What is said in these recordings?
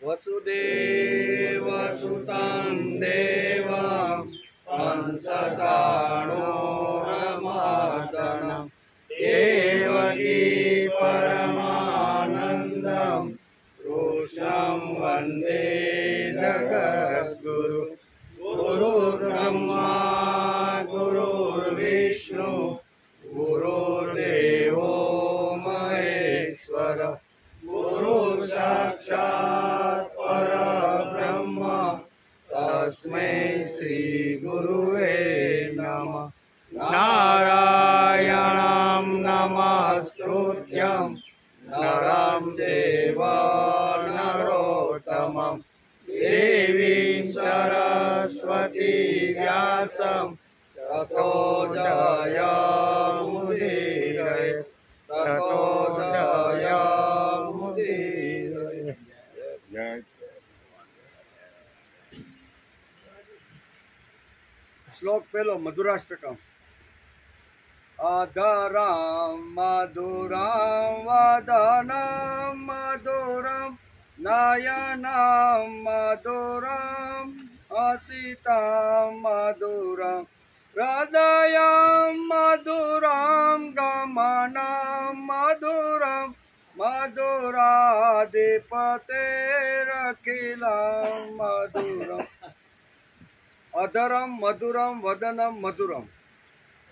वसुदेवसुतं देवं कंसचाणूरमर्दनं देवकी परमानन्दं कृष्णं वन्दे जगद्गुरु। गुरुर्ब्रह्मा गुरुर्विष्णु गुरुर्देवो महेश्वर गुरु साक्षात् परब्रह्म तस्मै श्री गुरुवे नमः। नारायणं नमस्कृत्यं नरं चैव नरोत्तमं देवीं सरस्वती व्यासं ततो जयमुदीरये ततो जयमुदीरये। श्लोक पहलो मधुराष्टकम। अधरं मधुरं वदनं मधुरं नयनं मधुरं हसितं मधुरं हृदयं मधुरं गमनं मधुरं मधुराधिपतेरखिलं मधुरम्। अधरम मधुरम वदनम मधुरम।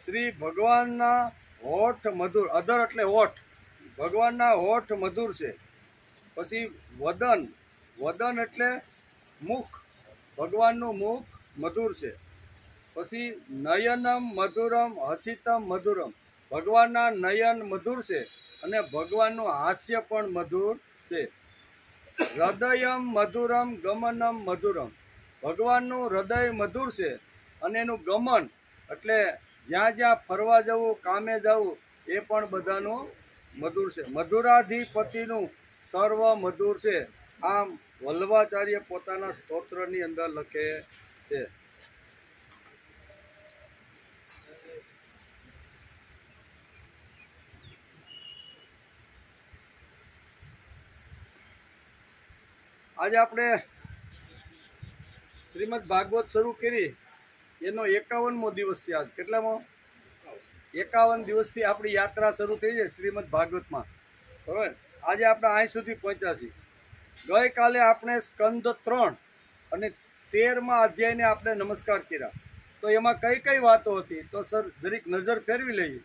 श्री भगवानना होठ मधुर, अधर એટલે હોઠ, ભગવાનના હોઠ મધુર છે। પછી વદન, વદન એટલે મુખ, ભગવાનનું મુખ મધુર છે। પછી નયનમ મધુરમ હસિતમ મધુરમ, ભગવાનના નયન મધુર છે અને ભગવાનનું હાસ્ય પણ મધુર છે। હૃદયમ મધુરમ ગમનમ મધુરમ, ભગવાનનું હૃદય મધુર છે અને એનું ગમન એટલે જ્યાં જ્યાં ફરવા જવું, કામે જવું એ પણ બધાનું મધુર છે। મધુરાધિપતિનું સર્વ મધુર છે, આમ વલ્લભાચાર્ય પોતાના સ્તોત્રની અંદર લખે છે। આજે આપણે શ્રીમદ ભાગવત શરૂ કરી એનો 51મો દિવસ છે। આજ કેટલામો? 51 દિવસથી આપણી યાત્રા શરૂ થઈ છે શ્રીમદ ભાગવતમાં, બરાબર। આજે આપણે અહીં સુધી પહોંચ્યા છીએ। ગઈકાલે આપણે સ્કંદ 3 અને 13મા અધ્યાયને આપણે નમસ્કાર કર્યા। તો એમાં કઈ કઈ વાતો હતી તો સર જરીક નજર ફેરવી લઈએ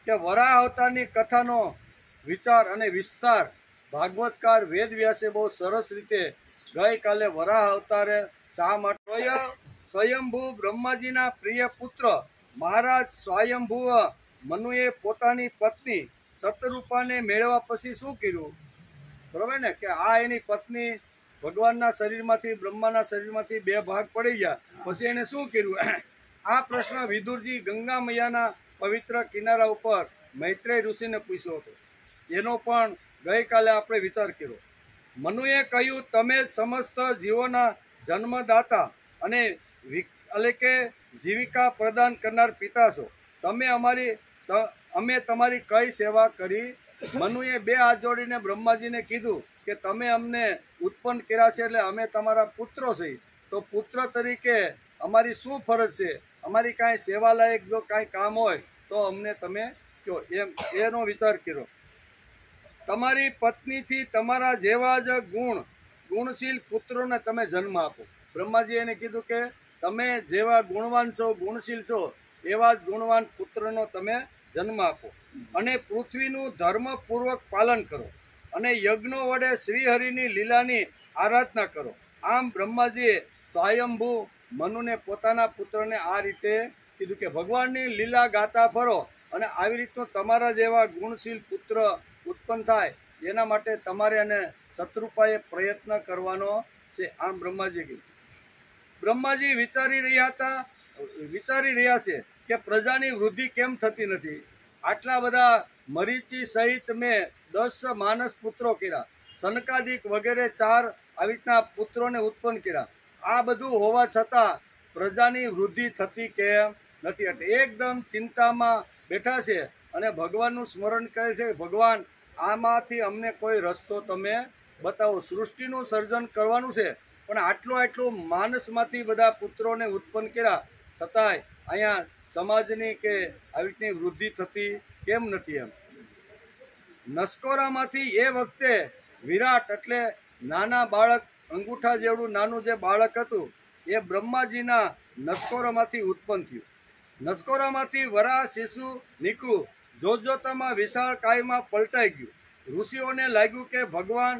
કે વરાહ અવતારની કથાનો વિચાર અને વિસ્તાર ભાગવતકાર વેદવ્યાસે બહુ સરસ રીતે ગઈકાલે વરાહ અવતારે શા માટે સ્વયંભૂ બ્રહ્માજીના પ્રિય પુત્ર મહારાજ સ્વયંભૂ મનુએ પોતાની પત્ની સતરૂપાને મેળવ્યા પછી શું કર્યું, બરાબર ને? કે આ એની પત્ની ભગવાનના શરીરમાંથી, બ્રહ્માના શરીરમાંથી બે ભાગ પડી ગયા, પછી એને શું કર્યું? આ પ્રશ્ન વિદુરજી ગંગા મૈયાના પવિત્ર કિનારા ઉપર મૈત્રેય ઋષિને પૂછ્યો હતો। એનો પણ ગઈકાલે આપણે વિચાર કર્યો। મનુએ કહ્યું, તમે સમસ્ત જીવોના જન્મદાતા અને એટલે કે જીવિકા પ્રદાન કરનાર પિતા છો। અમે તમારી કઈ સેવા કરી? મનુએ બે હાથ જોડીને બ્રહ્માજીને કીધું કે તમે અમને ઉત્પન્ન કર્યા છે એટલે અમે તમારા પુત્રો છીએ, તો પુત્ર તરીકે અમારી શું ફરજ છે? અમારી કાંઈ સેવા લાયક જો કાંઈ કામ હોય તો અમને તમે કહો, એનો વિચાર કર્યો। તમારી પત્નીથી તમારા જેવા જ ગુણશીલ પુત્રોને તમે જન્મ આપો। બ્રહ્માજી એને કીધું કે તમે જેવા ગુણવાન છો, ગુણશીલ છો, એવા જ ગુણવાન પુત્રનો તમે જન્મ આપો અને પૃથ્વીનું ધર્મપૂર્વક પાલન કરો અને યજ્ઞો વડે શ્રીહરિની લીલાની આરાધના કરો। આમ બ્રહ્માજીએ સ્વયંભૂ મનુને પોતાના પુત્રને આ રીતે કીધું કે ભગવાનની લીલા ગાતા ફરો અને આવી રીતનું તમારા જેવા ગુણશીલ પુત્ર ઉત્પન્ન થાય એના માટે તમારે અને શત્રુપાએ પ્રયત્ન કરવાનો છે। આમ બ્રહ્માજી કીધું। બ્રહ્માજી વિચારી રહ્યા છે કે પ્રજાની વૃદ્ધિ કેમ થતી નથી? આટલા બધા મરીચી સહિત મેં 10 માનસ પુત્રો કર્યા, સનકાદિક વગેરે 4 આવી રીતના પુત્રોને ઉત્પન્ન કર્યા। આ બધું હોવા છતાં પ્રજાની વૃદ્ધિ થતી કેમ નથી? એટલે એકદમ ચિંતામાં બેઠા છે અને ભગવાનનું સ્મરણ કરે છે, ભગવાન આમાંથી અમને કોઈ રસ્તો તમે બતાવો, સૃષ્ટિનું સર્જન કરવાનું છે, પણ આટલું માનસમાંથી બધા પુત્રોને ઉત્પન્ન કર્યા, છતાંય અહીંયા સમાજની કે આવી રીતની વૃદ્ધિ થતી કેમ નથી? એમ નસકોરામાંથી એ વખતે વિરાટ એટલે નાના બાળક, અંગૂઠા જેવડું નાનું જે બાળક હતું એ બ્રહ્માજીના નસકોરામાંથી ઉત્પન્ન થયું. નસકોરામાંથી વરાહ શિશુ નીકળ્યું, જોતજોતામાં વિશાળ કાયમાં પલટાઈ ગયું. ઋષિઓને લાગ્યું કે ભગવાન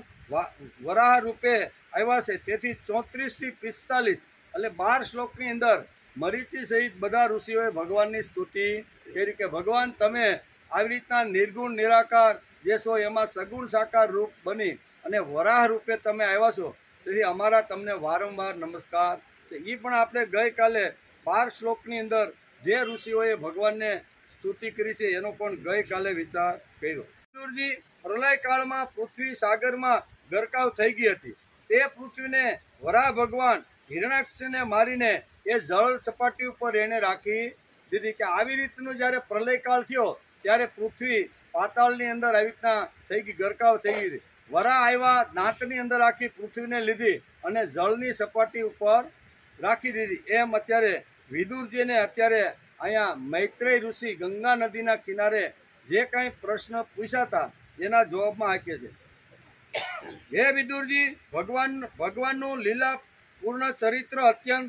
વરાહ રૂપે આવ્યા છે, તેથી 34 થી 45 એટલે 12 શ્લોકની અંદર મરીચી સહિત બધા ઋષિઓએ ભગવાનની સ્તુતિ કરી કે ભગવાન તમે આવી રીતના નિર્ગુણ નિરાકાર જે છો એમાં સગુણ સાકાર રૂપ બની અને વરાહ રૂપે તમે આવ્યા છો, તેથી અમારા તમને વારંવાર નમસ્કાર છે. એ પણ આપણે ગઈકાલે 12 શ્લોકની અંદર જે ઋષિઓએ ભગવાનને સ્તુતિ કરી છે એનો પણ ગઈકાલે વિચાર કર્યો. વિદુરજી પ્રલય કાળમાં પૃથ્વી સાગરમાં ગરકાવ થઈ ગઈ હતી. તે પૃથ્વીને વરાહ ભગવાન હિરણાક્ષને મારીને એ જળ સપાટી ઉપર એને રાખી દીધી કે આવી રીતનું જ્યારે પ્રલયકાળ થયો ત્યારે પૃથ્વી પાતાળની અંદર આવી રીતના થઈ ગઈ, ગરકાવ થઈ ગઈ. વરાહ આવ્યા, દાંતની અંદર આખી પૃથ્વીને લીધી અને જળની સપાટી ઉપર રાખી દીધી. એમ અત્યારે વિદુરજીને અત્યારે અહીંયા મૈત્રેય ઋષિ ગંગા નદીના કિનારે જે કંઈ પ્રશ્ન પૂછ્યા હતા એના જવાબમાં આપે છે. હે વિદુરજી, ભગવાનનું લીલા પૂર્ણ ચરિત્ર અત્યંત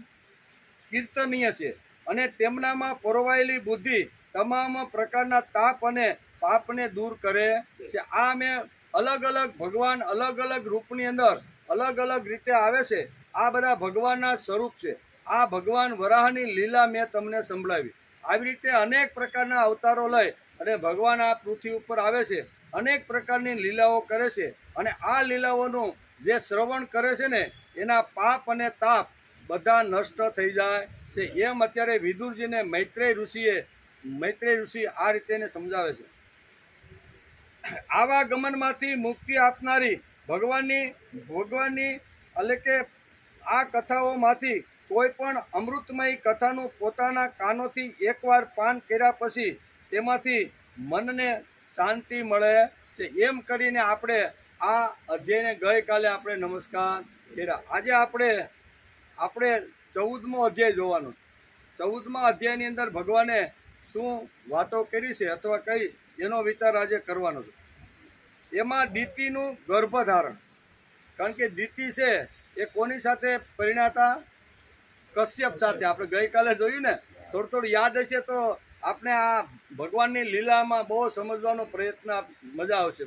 કીર્તનીય છે અને તેમનામાં પરોવાયેલી બુદ્ધિ તમામ પ્રકારના તાપ અને પાપને દૂર કરે છે. આ મેં અલગ અલગ ભગવાન અલગ અલગ રૂપની અંદર અલગ અલગ રીતે આવે છે. આ બધા ભગવાનના સ્વરૂપ છે. આ ભગવાન વરાહની લીલા મેં તમને સંભળાવી. આવી રીતે અનેક પ્રકારના અવતારો લઈ અને ભગવાન આ પૃથ્વી ઉપર આવે છે, અનેક પ્રકારની લીલાઓ કરે છે અને આ લીલાઓનું જે શ્રવણ કરે છે ને એના પાપ અને તાપ બધા નષ્ટ થઈ જાય છે. એમ અત્યારે વિદુરજીને મૈત્રેય ઋષિ આ રીતે એને સમજાવે છે. આવા ગમનમાંથી મુક્તિ આપનારી ભગવાનની એટલે કે આ કથાઓમાંથી કોઈ પણ અમૃતમય કથાનું પોતાના કાનોથી એકવાર પાન કર્યા પછી તેમાંથી મનને શાંતિ મળે છે. એમ કરીને આપણે આ અધ્યાયને ગઈકાલે આપણે નમસ્કાર કર્યા. આજે આપણે 14મો અધ્યાય જોવાનો. 14મા અધ્યાયની અંદર ભગવાને શું વાતો કરી છે અથવા કઈ એનો વિચાર આજે કરવાનો છે. એમાં દિતિનું ગર્ભધારણ, કારણ કે દિતિ છે એ કોની સાથે પરિણાતા? કશ્યપ સાથે. આપણે ગઈકાલે જોયું ને, થોડું યાદ હશે તો આપણે આ ભગવાનની લીલામાં બહુ સમજવાનો પ્રયત્ન, મજા આવશે.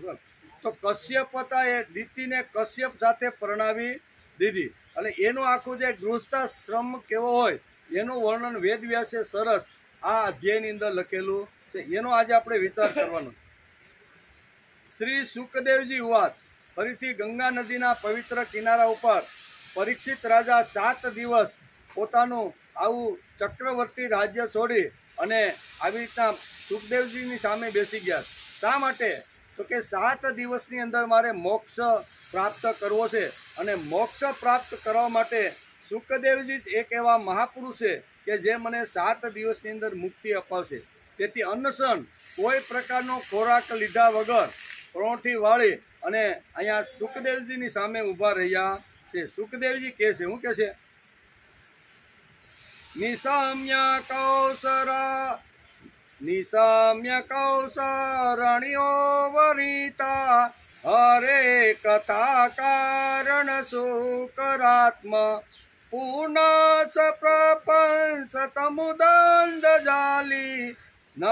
તો કશ્યપ હતા એ દિતિને કશ્યપ સાથે પરણાવી દીધી અને એનું આખું જે ગૃહસ્થાશ્રમ કેવો હોય એનું વર્ણન વેદવ્યાસે સરસ આ અધ્યાયની અંદર લખેલું છે. એનો આજે આપણે વિચાર કરવાનો. શ્રી સુખદેવજી વાત. ફરીથી ગંગા નદીના પવિત્ર કિનારા ઉપર પરીક્ષિત રાજા 7 દિવસ પોતાનું આવું ચક્રવર્તી રાજ્ય છોડી અને આવી રીતના સુખદેવજીની સામે બેસી ગયા. શા માટે? તો કે 7 દિવસની અંદર મારે મોક્ષ પ્રાપ્ત કરવો છે અને મોક્ષ પ્રાપ્ત કરવા માટે સુખદેવજી એક એવા મહાપુરુષ છે કે જે મને 7 દિવસની અંદર મુક્તિ અપાવશે. તેથી અન્નશન કોઈ પ્રકારનો ખોરાક લીધા વગર પ્રોઠી વાળી અને અહીંયા સુખદેવજીની સામે ઊભા રહ્યા છે. સુખદેવજી કહે છે, શું કહે છે? નિશામ્ય કૌસરણ્યો વરિતા હરે કથા કારણ સુકરાત્મ પૂર્ણ પ્રપંસ તમુદંદ જાલી ન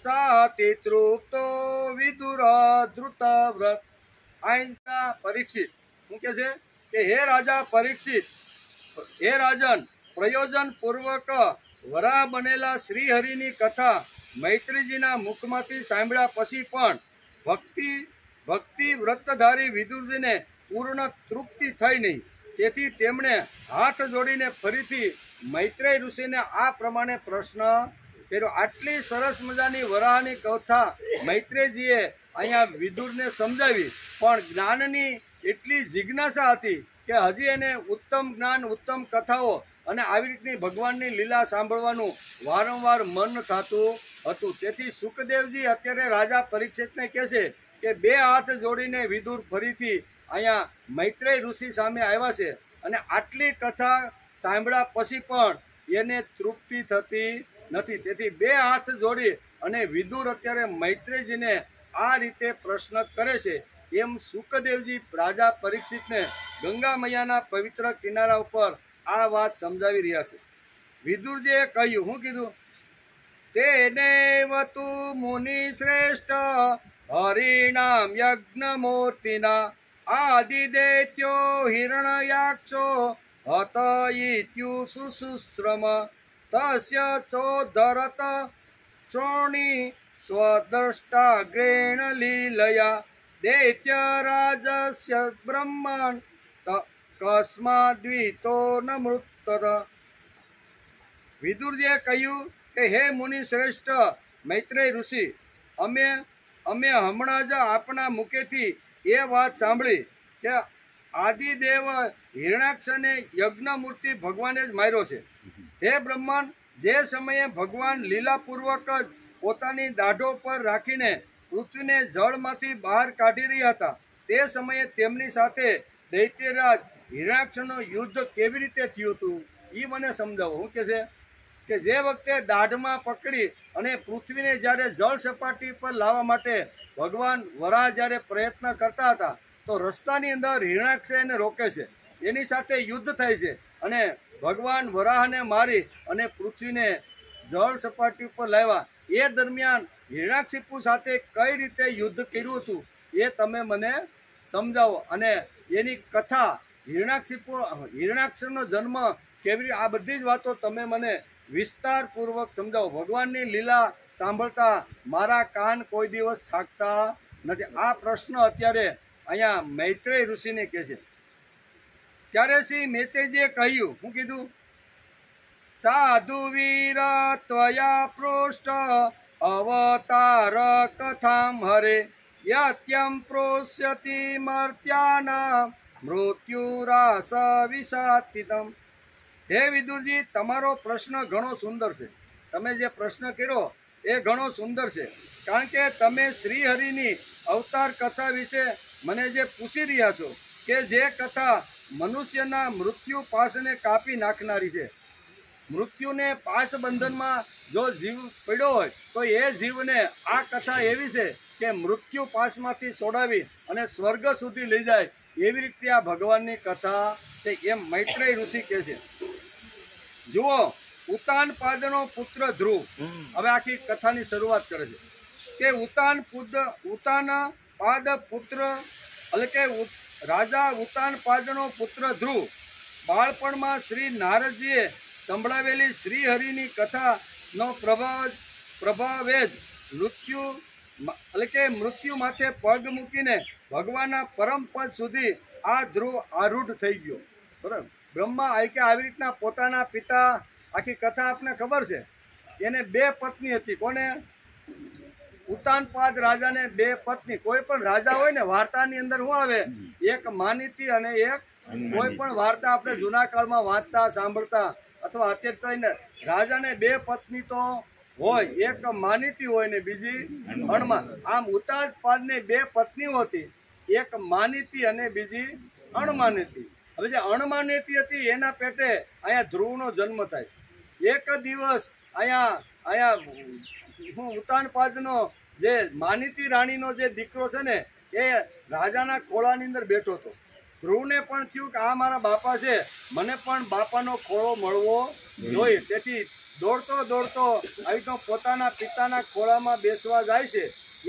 ચાહતી તૃપ્તો વિદુર ધૃત વ્રત. આ પરીક્ષિત શું કે છે કે હે રાજા પરીક્ષિત, હે રાજન, પ્રયોજન પૂર્વક વરાહ બનેલા શ્રીહરિની કથા મૈત્રીજીના મુખમાંથી સાંભળ્યા પછી પણ ભક્તિ વ્રતધારી વિદુરજીને પૂર્ણ તૃપ્તિ થઈ નહીં. તેથી તેમણે હાથ જોડીને ફરીથી મૈત્રેય ઋષિને આ પ્રમાણે પ્રશ્ન કર્યો. આટલી સરસ મજાની વરાહની કથા મૈત્રેયજીએ અહીંયા વિદુરને સમજાવી, પણ જ્ઞાનની એટલી જિજ્ઞાસા હતી કે હજી એને ઉત્તમ જ્ઞાન, ઉત્તમ કથાઓ અને આવી રીતની ભગવાનની લીલા સાંભળવાનું વારંવાર મન થતું હતું. તેથી સુખદેવજી અત્યારે રાજા પરીક્ષિતને કહે છે કે 2 હાથ જોડીને વિદુર ફરીથી અહીંયા મૈત્રેય ઋષિ સામે આવ્યા છે અને આટલી કથા સાંભળ્યા પછી પણ એને તૃપ્તિ થતી નથી. તેથી બે હાથ જોડી અને વિદુર અત્યારે મૈત્રેયજીને આ રીતે પ્રશ્ન કરે છે. એમ સુખદેવજી રાજા પરીક્ષિતને ગંગા મૈયાના પવિત્ર કિનારા ઉપર આ વાત સમજાવી રહ્યા છે. વિદુરજીએ કહ્યું, શું કીધું? તેનૈવ તુ મુનિ શ્રેષ્ઠ હરિણામ યજ્ઞ મૂર્તિના આદિદૈત્યો હિરણયાક્ષો હત ઇત્યુશુશ્રમ તસ્ય ચોધરત ચોણી સ્વદ્રષ્ટાગ્રેણ લીલયા દૈત્યરાજસ્ય બ્રહ્મણ કસ્માદ્વિતો ન મૃતર. વિદુરજીએ કહ્યું કે હે મુનિ શ્રેષ્ઠ મૈત્રેય ઋષિ, અમે હમણાં જ આપણા મુખેથી એ વાત સાંભળી કે આદિદેવ હિરણાક્ષને યજ્ઞમૂર્તિ ભગવાને જ માર્યો છે. હે બ્રહ્માંડ, જે સમયે ભગવાન લીલાપૂર્વક જ પોતાની દાઢો પર રાખીને પૃથ્વીને જળમાંથી બહાર કાઢી રહ્યા હતા, તે સમયે તેમની સાથે દૈત્યરાજ હિરણાક્ષનું યુદ્ધ કેવી રીતે થયું હતું એ મને સમજાવો. શું કે છે કે જે વખતે દાઢમાં પકડી અને પૃથ્વીને જ્યારે જળ સપાટી પર લાવવા માટે ભગવાન વરાહ જ્યારે પ્રયત્ન કરતા હતા, તો રસ્તાની અંદર હિરણાક્ષ એને રોકે છે, એની સાથે યુદ્ધ થાય છે અને ભગવાન વરાહને મારી અને પૃથ્વીને જળ સપાટી ઉપર લાવ્યા. એ દરમિયાન હિરણાક્ષિપુ સાથે કઈ રીતે યુદ્ધ કર્યું હતું એ તમે મને સમજાવો અને એની કથા હિરણાક્ષનો જન્મ કેવી, આ બધી જ વાતો તમે મને વિસ્તારપૂર્વક સમજાવો. ભગવાનની લીલા સાંભળતા મારા કાન કોઈ દિવસ થાકતા નથી. આ પ્રશ્ન અત્યારે અહીંયા મૈત્રેય ઋષિને કહે છે. ત્યારે શ્રી મૈત્રેયજીએ કહ્યું, શું કીધું? સાધુ વીર ત્વયા પૃષ્ઠ અવતાર કથામ હરે યત્યમ પ્રોષ્યતિ મર્ત્યાનામ મૃત્યુરાસ વિષાતિતમ. હે વિદુરજી, તમારો પ્રશ્ન ઘણો સુંદર છે. તમે જે પ્રશ્ન કર્યો એ ઘણો સુંદર છે, કારણ કે તમે શ્રીહરિની અવતાર કથા વિશે મને જે પૂછી રહ્યા છો કે જે કથા મનુષ્યના મૃત્યુ પાસને કાપી નાખનારી છે. મૃત્યુને પાસ બંધનમાં જો જીવ પડ્યો હોય તો એ જીવને આ કથા એવી છે કે મૃત્યુ પાસમાંથી છોડાવી અને સ્વર્ગ સુધી લઈ જાય, એવી રીતે આ ભગવાનની કથા છે, એમ મૈત્રેય ઋષિ કહે છે. જુઓ, ઉતાનપાદનો પુત્ર ધ્રુવ હવે આખી કથાની શરૂઆત કરે છે કે ઉતાનપાદ પુત્ર એટલે કે રાજા ઉતાનપાદનો પુત્ર ધ્રુવ બાળપણમાં શ્રી નારદજીએ સંભળાવેલી શ્રીહરિની કથાનો પ્રભાવે જ મૃત્યુ માથે પગ મૂકીને ભગવાનના પરમ પદ સુધી આ ધ્રુવ આરૂઢ થઈ ગયો. બરાબર. બ્રહ્મા આવી રીતના પોતાના પિતા, આખી કથા આપને ખબર છે, એને બે પત્ની હતી. કોને? ઉતાનપાદ રાજાને બે પત્ની. કોઈ પણ રાજા હોય ને, વાર્તાની અંદર શું આવે? એક માનીતી અને એક કોઈ પણ વાર્તા આપણે જૂના કાળમાં વાંચતા સાંભળતા અથવા અત્યારે રાજાને બે પત્ની તો હોય, એક માનીતી હોય ને બીજી અણમા. આમ ઉતાનપાદને બે પત્નીઓ હતી, એક માનીતી અને બીજી અણમાનીતી. હવે જે અણમાનીતી હતી એના પેટે અહીંયા ધ્રુવનો જન્મ થાય. એક દિવસ અહીંયા ઉતાનપાદનો જે માનીતી રાણીનો જે દીકરો છે ને, એ રાજાના ખોળાની અંદર બેઠો હતો. ધ્રુવને પણ થયું કે આ મારા બાપા છે, મને પણ બાપાનો ખોળો મળવો જોઈએ. તેથી દોડતો આવી તો પોતાના પિતાના ખોળામાં બેસવા જાય છે.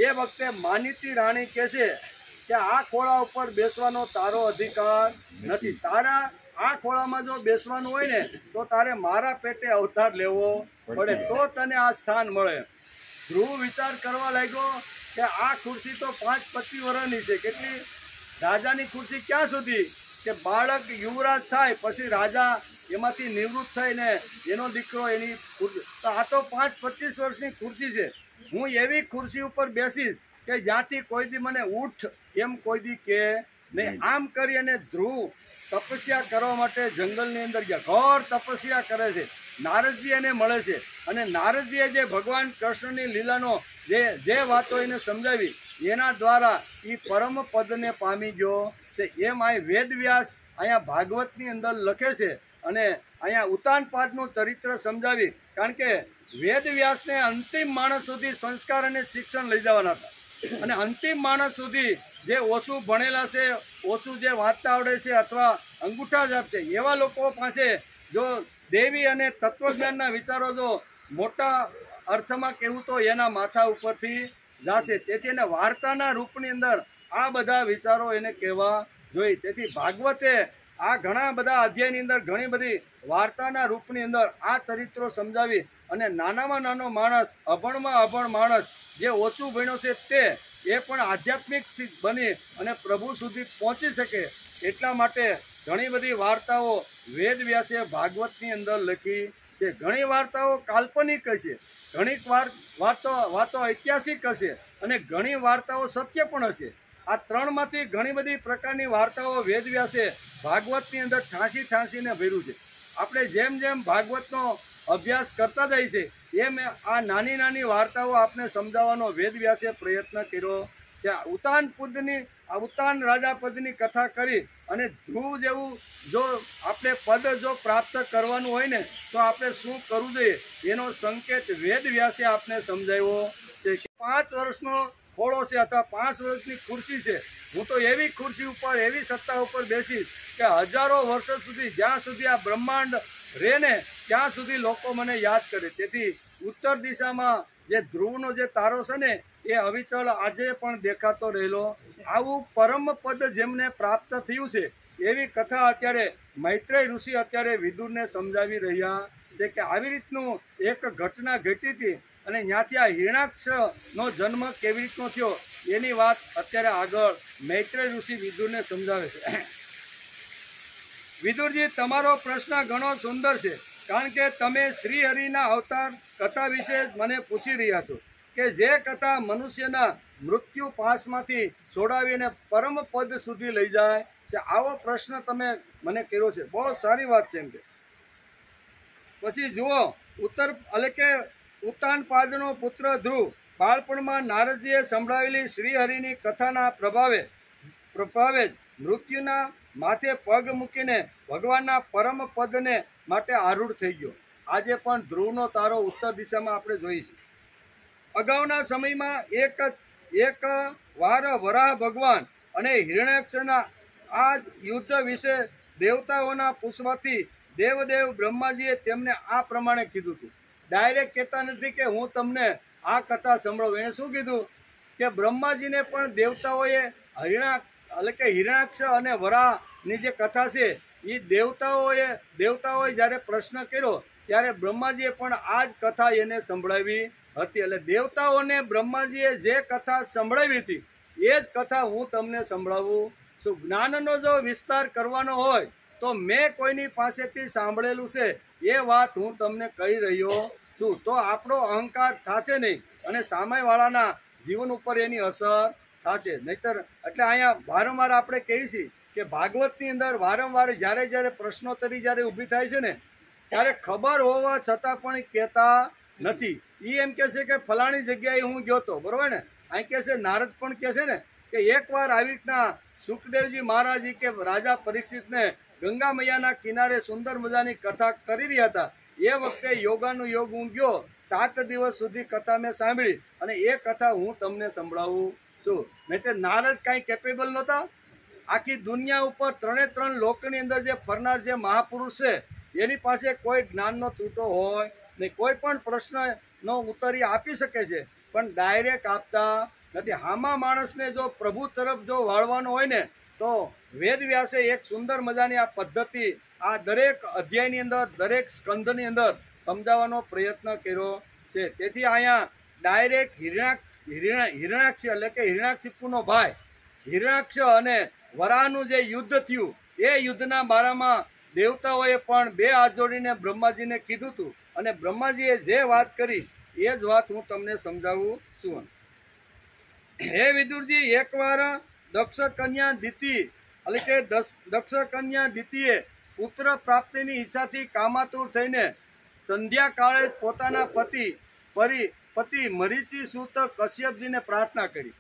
એ વખતે માનીતી રાણી કહે છે કે આ ખોળા ઉપર બેસવાનો તારો અધિકાર નથી. તારા આ ખોળામાં જો બેસવાનું હોય ને તો તારે મારા પેટે અવતાર લેવો પડે, તો તને આ સ્થાન મળે. ધ્રુવ વિચાર કરવા લાગ્યો કે આ ખુરશી તો 5-25 વર્ષની છે. કેટલી? રાજાની ખુરશી ક્યાં સુધી કે બાળક યુવરાજ થાય પછી રાજા એમાંથી નિવૃત્ત થઈને એનો દીકરો એની ખુરશી. તો આ તો 5-25 વર્ષની ખુરશી છે. હું એવી ખુરશી ઉપર બેસીશ કે જ્યાંથી કોઈ દી મને ઉઠ એમ કોઈ દી કે નહીં. આમ કરી અને ધ્રુવ તપસ્યા કરવા માટે જંગલની અંદર ગયા. ઘોર તપસ્યા કરે છે. નારદજી એને મળે છે અને નારદજીએ જે ભગવાન કૃષ્ણની લીલાનો જે વાતો એને સમજાવી એના દ્વારા એ પરમ પદને પામી ગયો છે એમ અહીં વેદવ્યાસ અહીંયા ભાગવતની અંદર લખે છે અને અહીંયા ઉતાનપાદનું ચરિત્ર સમજાવી, કારણ કે વેદવ્યાસને અંતિમ માણસ સુધી સંસ્કાર અને શિક્ષણ લઈ જવાના હતા અને અંતિમ માણસ સુધી જે ઓછું ભણેલા છે, ઓછું જે વાંચતા આવડે છે અથવા અંગૂઠા જાપ છે એવા લોકો પાસે જો દેવી અને તત્વજ્ઞાનના વિચારો જો મોટા અર્થમાં કહેવું તો એના માથા ઉપરથી જાશે, તેથી એને વાર્તાના રૂપની અંદર આ બધા વિચારો એને કહેવા જોઈએ. તેથી ભાગવતે આ ઘણા બધા અધ્યાયની અંદર ઘણી બધી વાર્તાના રૂપની અંદર આ ચરિત્રો સમજાવી અને નાનામાં નાનો માણસ, અભણમાં અભણ માણસ જે ઓછું ભણ્યો છે તે એ પણ આધ્યાત્મિક બની અને પ્રભુ સુધી પહોંચી શકે એટલા માટે ઘણી બધી વાર્તાઓ વેદવ્યાસે ભાગવતની અંદર લખી છે. ઘણી વાર્તાઓ કાલ્પનિક હશે, ઘણી વાતો ઐતિહાસિક હશે અને ઘણી વાર્તાઓ સત્ય પણ હશે. આ ત્રણમાંથી ઘણી બધી પ્રકારની વાર્તાઓ વેદવ્યાસે ભાગવતની અંદર ઠાંસીને ભર્યું છે. આપણે જેમ જેમ ભાગવતનો અભ્યાસ કરતા જાય છે એમ આ નાની નાની વાર્તાઓ આપણે સમજાવવાનો વેદવ્યાસે પ્રયત્ન કર્યો છે. ઉતાન રાજા પદની કથા કરી અને ધ્રુવ જેવું જો આપણે પદ જો પ્રાપ્ત કરવાનું હોય ને તો આપણે શું કરવું જોઈએ એનો સંકેત વેદવ્યાસે આપણે સમજાવ્યો છે. 5 વર્ષનો ખોળો છે અથવા 5 વર્ષની ખુરશી છે, હું તો એવી ખુરશી ઉપર, એવી સત્તા ઉપર બેસીશ કે હજારો વર્ષો સુધી, જ્યાં સુધી આ બ્રહ્માંડ રહે ને ત્યાં સુધી લોકો મને યાદ કરે. તેથી ઉત્તર દિશામાં જે ધ્રુવનો જે તારો છે ને એ અવિચલ આજે પણ દેખાતો રહેલો. આવું પરમ પદ જેમને પ્રાપ્ત થયું છે એવી કથા અત્યારે મૈત્રેય ઋષિ અત્યારે વિદુરને સમજાવી રહ્યા છે કે આવી રીતનું એક ઘટના ઘટી હતી અને ત્યાંથી આ હિરણાક્ષનો જન્મ કેવી રીતનો થયો એની વાત અત્યારે આગળ મૈત્રેય ઋષિ વિદુરને સમજાવે છે. વિદુરજી, તમારો પ્રશ્ન ઘણો સુંદર છે, કારણ કે તમે શ્રી હરિના અવતાર કથા વિશે મને પૂછી રહ્યા છો કે જે કથા મનુષ્યના મૃત્યુ પાસમાંથી છોડાવીને પરમ પદ સુધી લઈ જાય છે. આવો પ્રશ્ન તમે મને કર્યો છે, બહુ સારી વાત છે એમ કે. પછી જુઓ, ઉતાનપાદનો પુત્ર ધ્રુવ બાળપણમાં નારદજીએ સંભળાવેલી શ્રીહરિની કથાના પ્રભાવે જ મૃત્યુના માથે પગ મૂકીને ભગવાનના પરમ પદને માટે આરૂઢ થઈ ગયો. આજે પણ ધ્રુવનો તારો ઉત્તર દિશામાં આપણે જોઈશું. અગાઉના સમયમાં એક વાર વરાહ ભગવાન અને હિરણ્યાક્ષના આ યુદ્ધ વિશે દેવતાઓના પૂછવાથી દેવદેવ બ્રહ્માજીએ તેમને આ પ્રમાણે કીધું હતું. ડાયરેક્ટ કહેતા નથી કે હું તમને આ કથા સંભળાવું. એણે શું કીધું કે બ્રહ્માજીને પણ દેવતાઓએ હિરણાક્ષ અને વરાહની જે કથા છે એ દેવતાઓએ જ્યારે પ્રશ્ન કર્યો ત્યારે બ્રહ્માજીએ પણ આ જ કથા એને સંભળાવી હતી. એટલે દેવતાઓને બ્રહ્માજીએ જે કથા સંભળાવી હતી એ જ કથા હું તમને સંભળાવું છું. જ્ઞાનનો જો વિસ્તાર કરવાનો હોય તો મેં કોઈની પાસેથી સાંભળેલું છે એ વાત હું તમને કહી રહ્યો છું, તો આપણો અહંકાર થશે નહીં અને સામેવાળાના જીવન ઉપર એની અસર થશે નહીતર. એટલે અહીંયા વારંવાર આપણે કહીએ છીએ કે ભાગવતની અંદર વારંવાર જ્યારે પ્રશ્નોત્તરી જ્યારે ઊભી થાય છે ને ત્યારે ખબર હોવા છતાં પણ કહેતા નથી. એ એમ કહે છે કે ફલાણી જગ્યાએ હું ગયો હતો, બરોબર ને. અહીં કહે છે, નારદ પણ કહે છે ને કે એકવાર આવી રીતના સુખદેવજી મહારાજ કે રાજા પરીક્ષિતને ગંગા મૈયાના કિનારે સુંદર મજાની કથા કરી રહ્યા હતા. એ વખતે યોગાનું યોગ હું ગયો, 7 દિવસ સુધી કથા મેં સાંભળી અને એ કથા હું તમને સંભળાવું છું. નહીં તો નારદ કાંઈ કેપેબલ નહોતા. આખી દુનિયા ઉપર 3 લોકની અંદર જે ફરનાર જે મહાપુરુષ છે એની પાસે કોઈ જ્ઞાનનો તૂટો હોય નહીં. કોઈ પણ પ્રશ્નનો ઉત્તર આપી શકે છે પણ ડાયરેક્ટ આપતા નથી. હામા માણસને જો પ્રભુ તરફ જો વાળવાનો હોય ને તો વેદવ્યાસે એક સુંદર મજાની આ પદ્ધતિ આ દરેક અધ્યાયની અંદર, દરેક સ્કંદની અંદર સમજાવવાનો પ્રયત્ન કર્યો છે. તેથી અહીંયા ડાયરેક્ટ હિરણાક્ષ એટલે કે હિરણાક્ષિપુનો ભાઈ હિરણાક્ષ અને વરાહનું જે યુદ્ધ થયું એ યુદ્ધના બારામાં દેવતાઓએ પણ 2 હાથ જોડીને બ્રહ્માજીને કીધું હતું અને બ્રહ્માજીએ જે વાત કરી એ જ વાત હું તમને સમજાવું છું. હે વિદુરજી, એકવાર દક્ષ કન્યા દિતિએ પુત્ર પ્રાપ્તિની ઈચ્છાથી કામાતુર થઈને સંધ્યા કાળે પોતાના પતિ મરીચી સૂત કશ્યપજીને પ્રાર્થના કરી.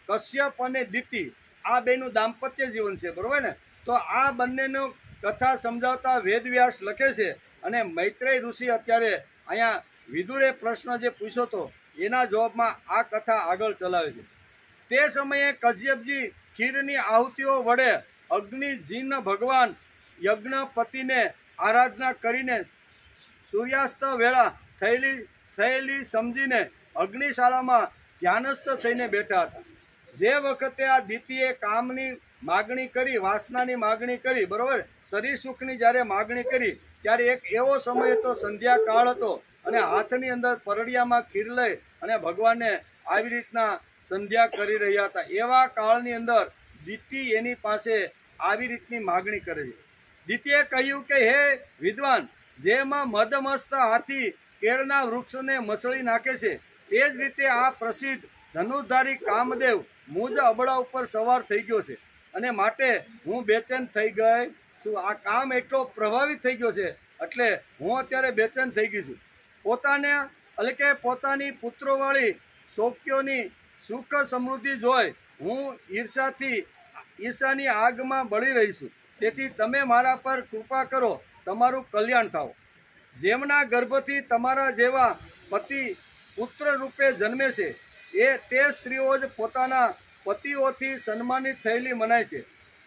કશ્યપ અને દિતિ આ બેનું દાંપત્ય જીવન છે, બરોબર ને? તો આ બંનેનો કથા સમજાવતા વેદવ્યાસ લખે છે અને મૈત્રેય ઋષિ અત્યારે અહીંયા વિદુરે પ્રશ્ન જે પૂછ્યો હતો એના જવાબમાં આ કથા આગળ ચલાવે છે. તે સમયે કશ્યપજી ખીરની આહુતિઓ વડે અગ્નિજીન ભગવાન યજ્ઞપતિને આરાધના કરીને સૂર્યાસ્ત વેળા થયેલી સમજીને અગ્નિશાળામાં ધ્યાનસ્થ થઈને બેઠા હતા. જે વખતે આ દિતિએ કામની માગણી કરી, વાસનાની માગણી કરી, બરોબર, શરીર સુખની જ્યારે માગણી કરી ત્યારે એક એવો સમય હતો, સંધ્યા કાળ હતો અને હાથની અંદર પરડિયામાં ખીર લઈ અને ભગવાનને આવી રીતના સંધ્યા કરી રહ્યા હતા. એવા કાળની અંદર દિતિ એની પાસે આવી રીતની માગણી કરે છે. દિતિએ કહ્યું કે હે વિદ્વાન, જેમાં મદમસ્ત હાથી કેળના વૃક્ષને મસળી નાખે છે તે જ રીતે આ પ્રસિદ્ધ ધનુર્ધારી કામદેવ મુજ અબળા ઉપર સવાર થઈ ગયો છે અને માટે હું બેચેન થઈ ગઈ છું. આ કામ એટલો પ્રભાવિત થઈ ગયો છે એટલે હું અત્યારે બેચેન થઈ ગઈ છું. પોતાની પુત્રોવાળી શોક્યોની સુખ સમૃદ્ધિ જોઈ હું ઈર્ષાની આગમાં બળી રહી છું. તેથી તમે મારા પર કૃપા કરો, તમારું કલ્યાણ થાવ. જેમના ગર્ભથી તમારા જેવા પતિ પુત્ર રૂપે જન્મે છે તે સ્ત્રીઓ જ પોતાના પતિઓથી સન્માનિત થયેલી મનાય છે.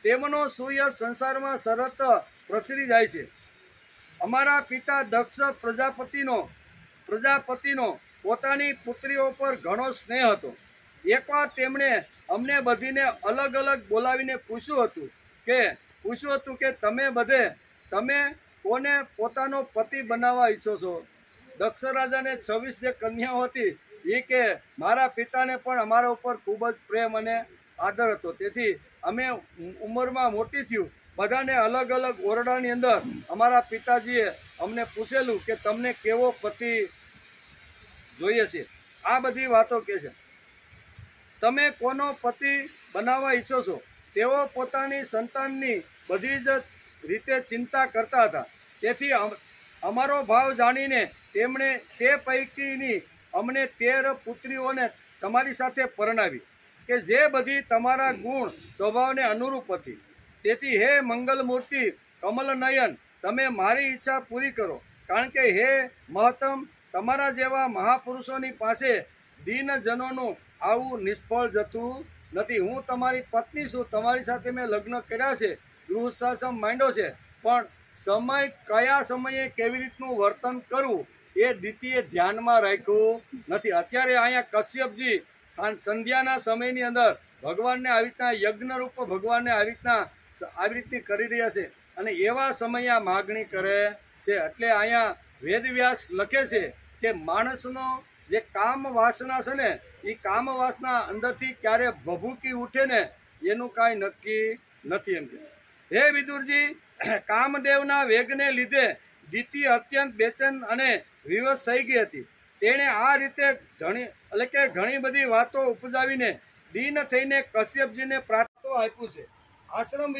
તેમનો સૂર્ય સંસારમાં સરત પ્રસરી જાય છે. અમારા પિતા દક્ષ પ્રજાપતિનો પોતાની પુત્રીઓ પર ઘણો સ્નેહ હતો. એકવાર તેમણે અમને બધીને અલગ અલગ બોલાવીને પૂછ્યું હતું કે તમે કોને પોતાનો પતિ બનાવવા ઈચ્છો છો? દક્ષ રાજાને 26 જે કન્યાઓ હતી એ કે મારા પિતાને પણ અમારા ઉપર ખૂબ જ પ્રેમ અને આદર હતો. તેથી અમે ઉંમરમાં મોટી થયું, બધાને અલગ અલગ ઓરડાની અંદર અમારા પિતાજીએ અમને પૂછેલું કે તમને કેવો પતિ જોઈએ છે. આ બધી વાતો કહે છે. તમે કોનો પતિ બનાવવા ઈચ્છો છો? તેઓ પોતાની સંતાનની બધી જ રીતે ચિંતા કરતા હતા. તેથી અમારો ભાવ જાણીને તેમણે તે પૈકીની અમને 13 પુત્રીઓને તમારી સાથે પરણાવી કે જે બધી તમારા ગુણ સ્વભાવને અનુરૂપ હતી. તેથી હે મંગલમૂર્તિ કમલનયન, તમે મારી ઈચ્છા પૂરી કરો, કારણ કે હે મહત્તમ, તમારા જેવા મહાપુરુષોની પાસે દીનજનોનું આવું નિષ્ફળ જતું નથી. હું તમારી પત્ની છું, તમારી સાથે મેં લગ્ન કર્યા છે, ગૃહસ્થાશ્રમ માંડ્યો છે, પણ કયા સમયે કેવી રીતનું વર્તન કરવું એ દિતિએ ધ્યાનમાં રાખ્યું નથી. અત્યારે અહીંયા કશ્યપજી સંધ્યાના સમયની અંદર ભગવાનને આવી રીતના યજ્ઞરૂપ ભગવાનને આવી રીતની કરી રહ્યા છે અને એવા સમયે આ માગણી કરે છે. એટલે અહીંયા વેદવ્યાસ લખે છે કે માણસનો જે કામ વાસના છે ને એ કામ વાસના અંદરથી ક્યારે ભભૂકી ઉઠે ને એનું કાંઈ નક્કી નથી. એમ કે હે વિદુરજી, કામદેવના વેગને લીધે દિતિ અત્યંત બેચેન અને વિવશ થઈ ગઈ હતી. તેણે આ રીતે ઘણી બધી વાતો ઉપજાવીને દીન થઈને કશ્યપજીને પ્રાર્થના આપ્યું છે. આશ્રમ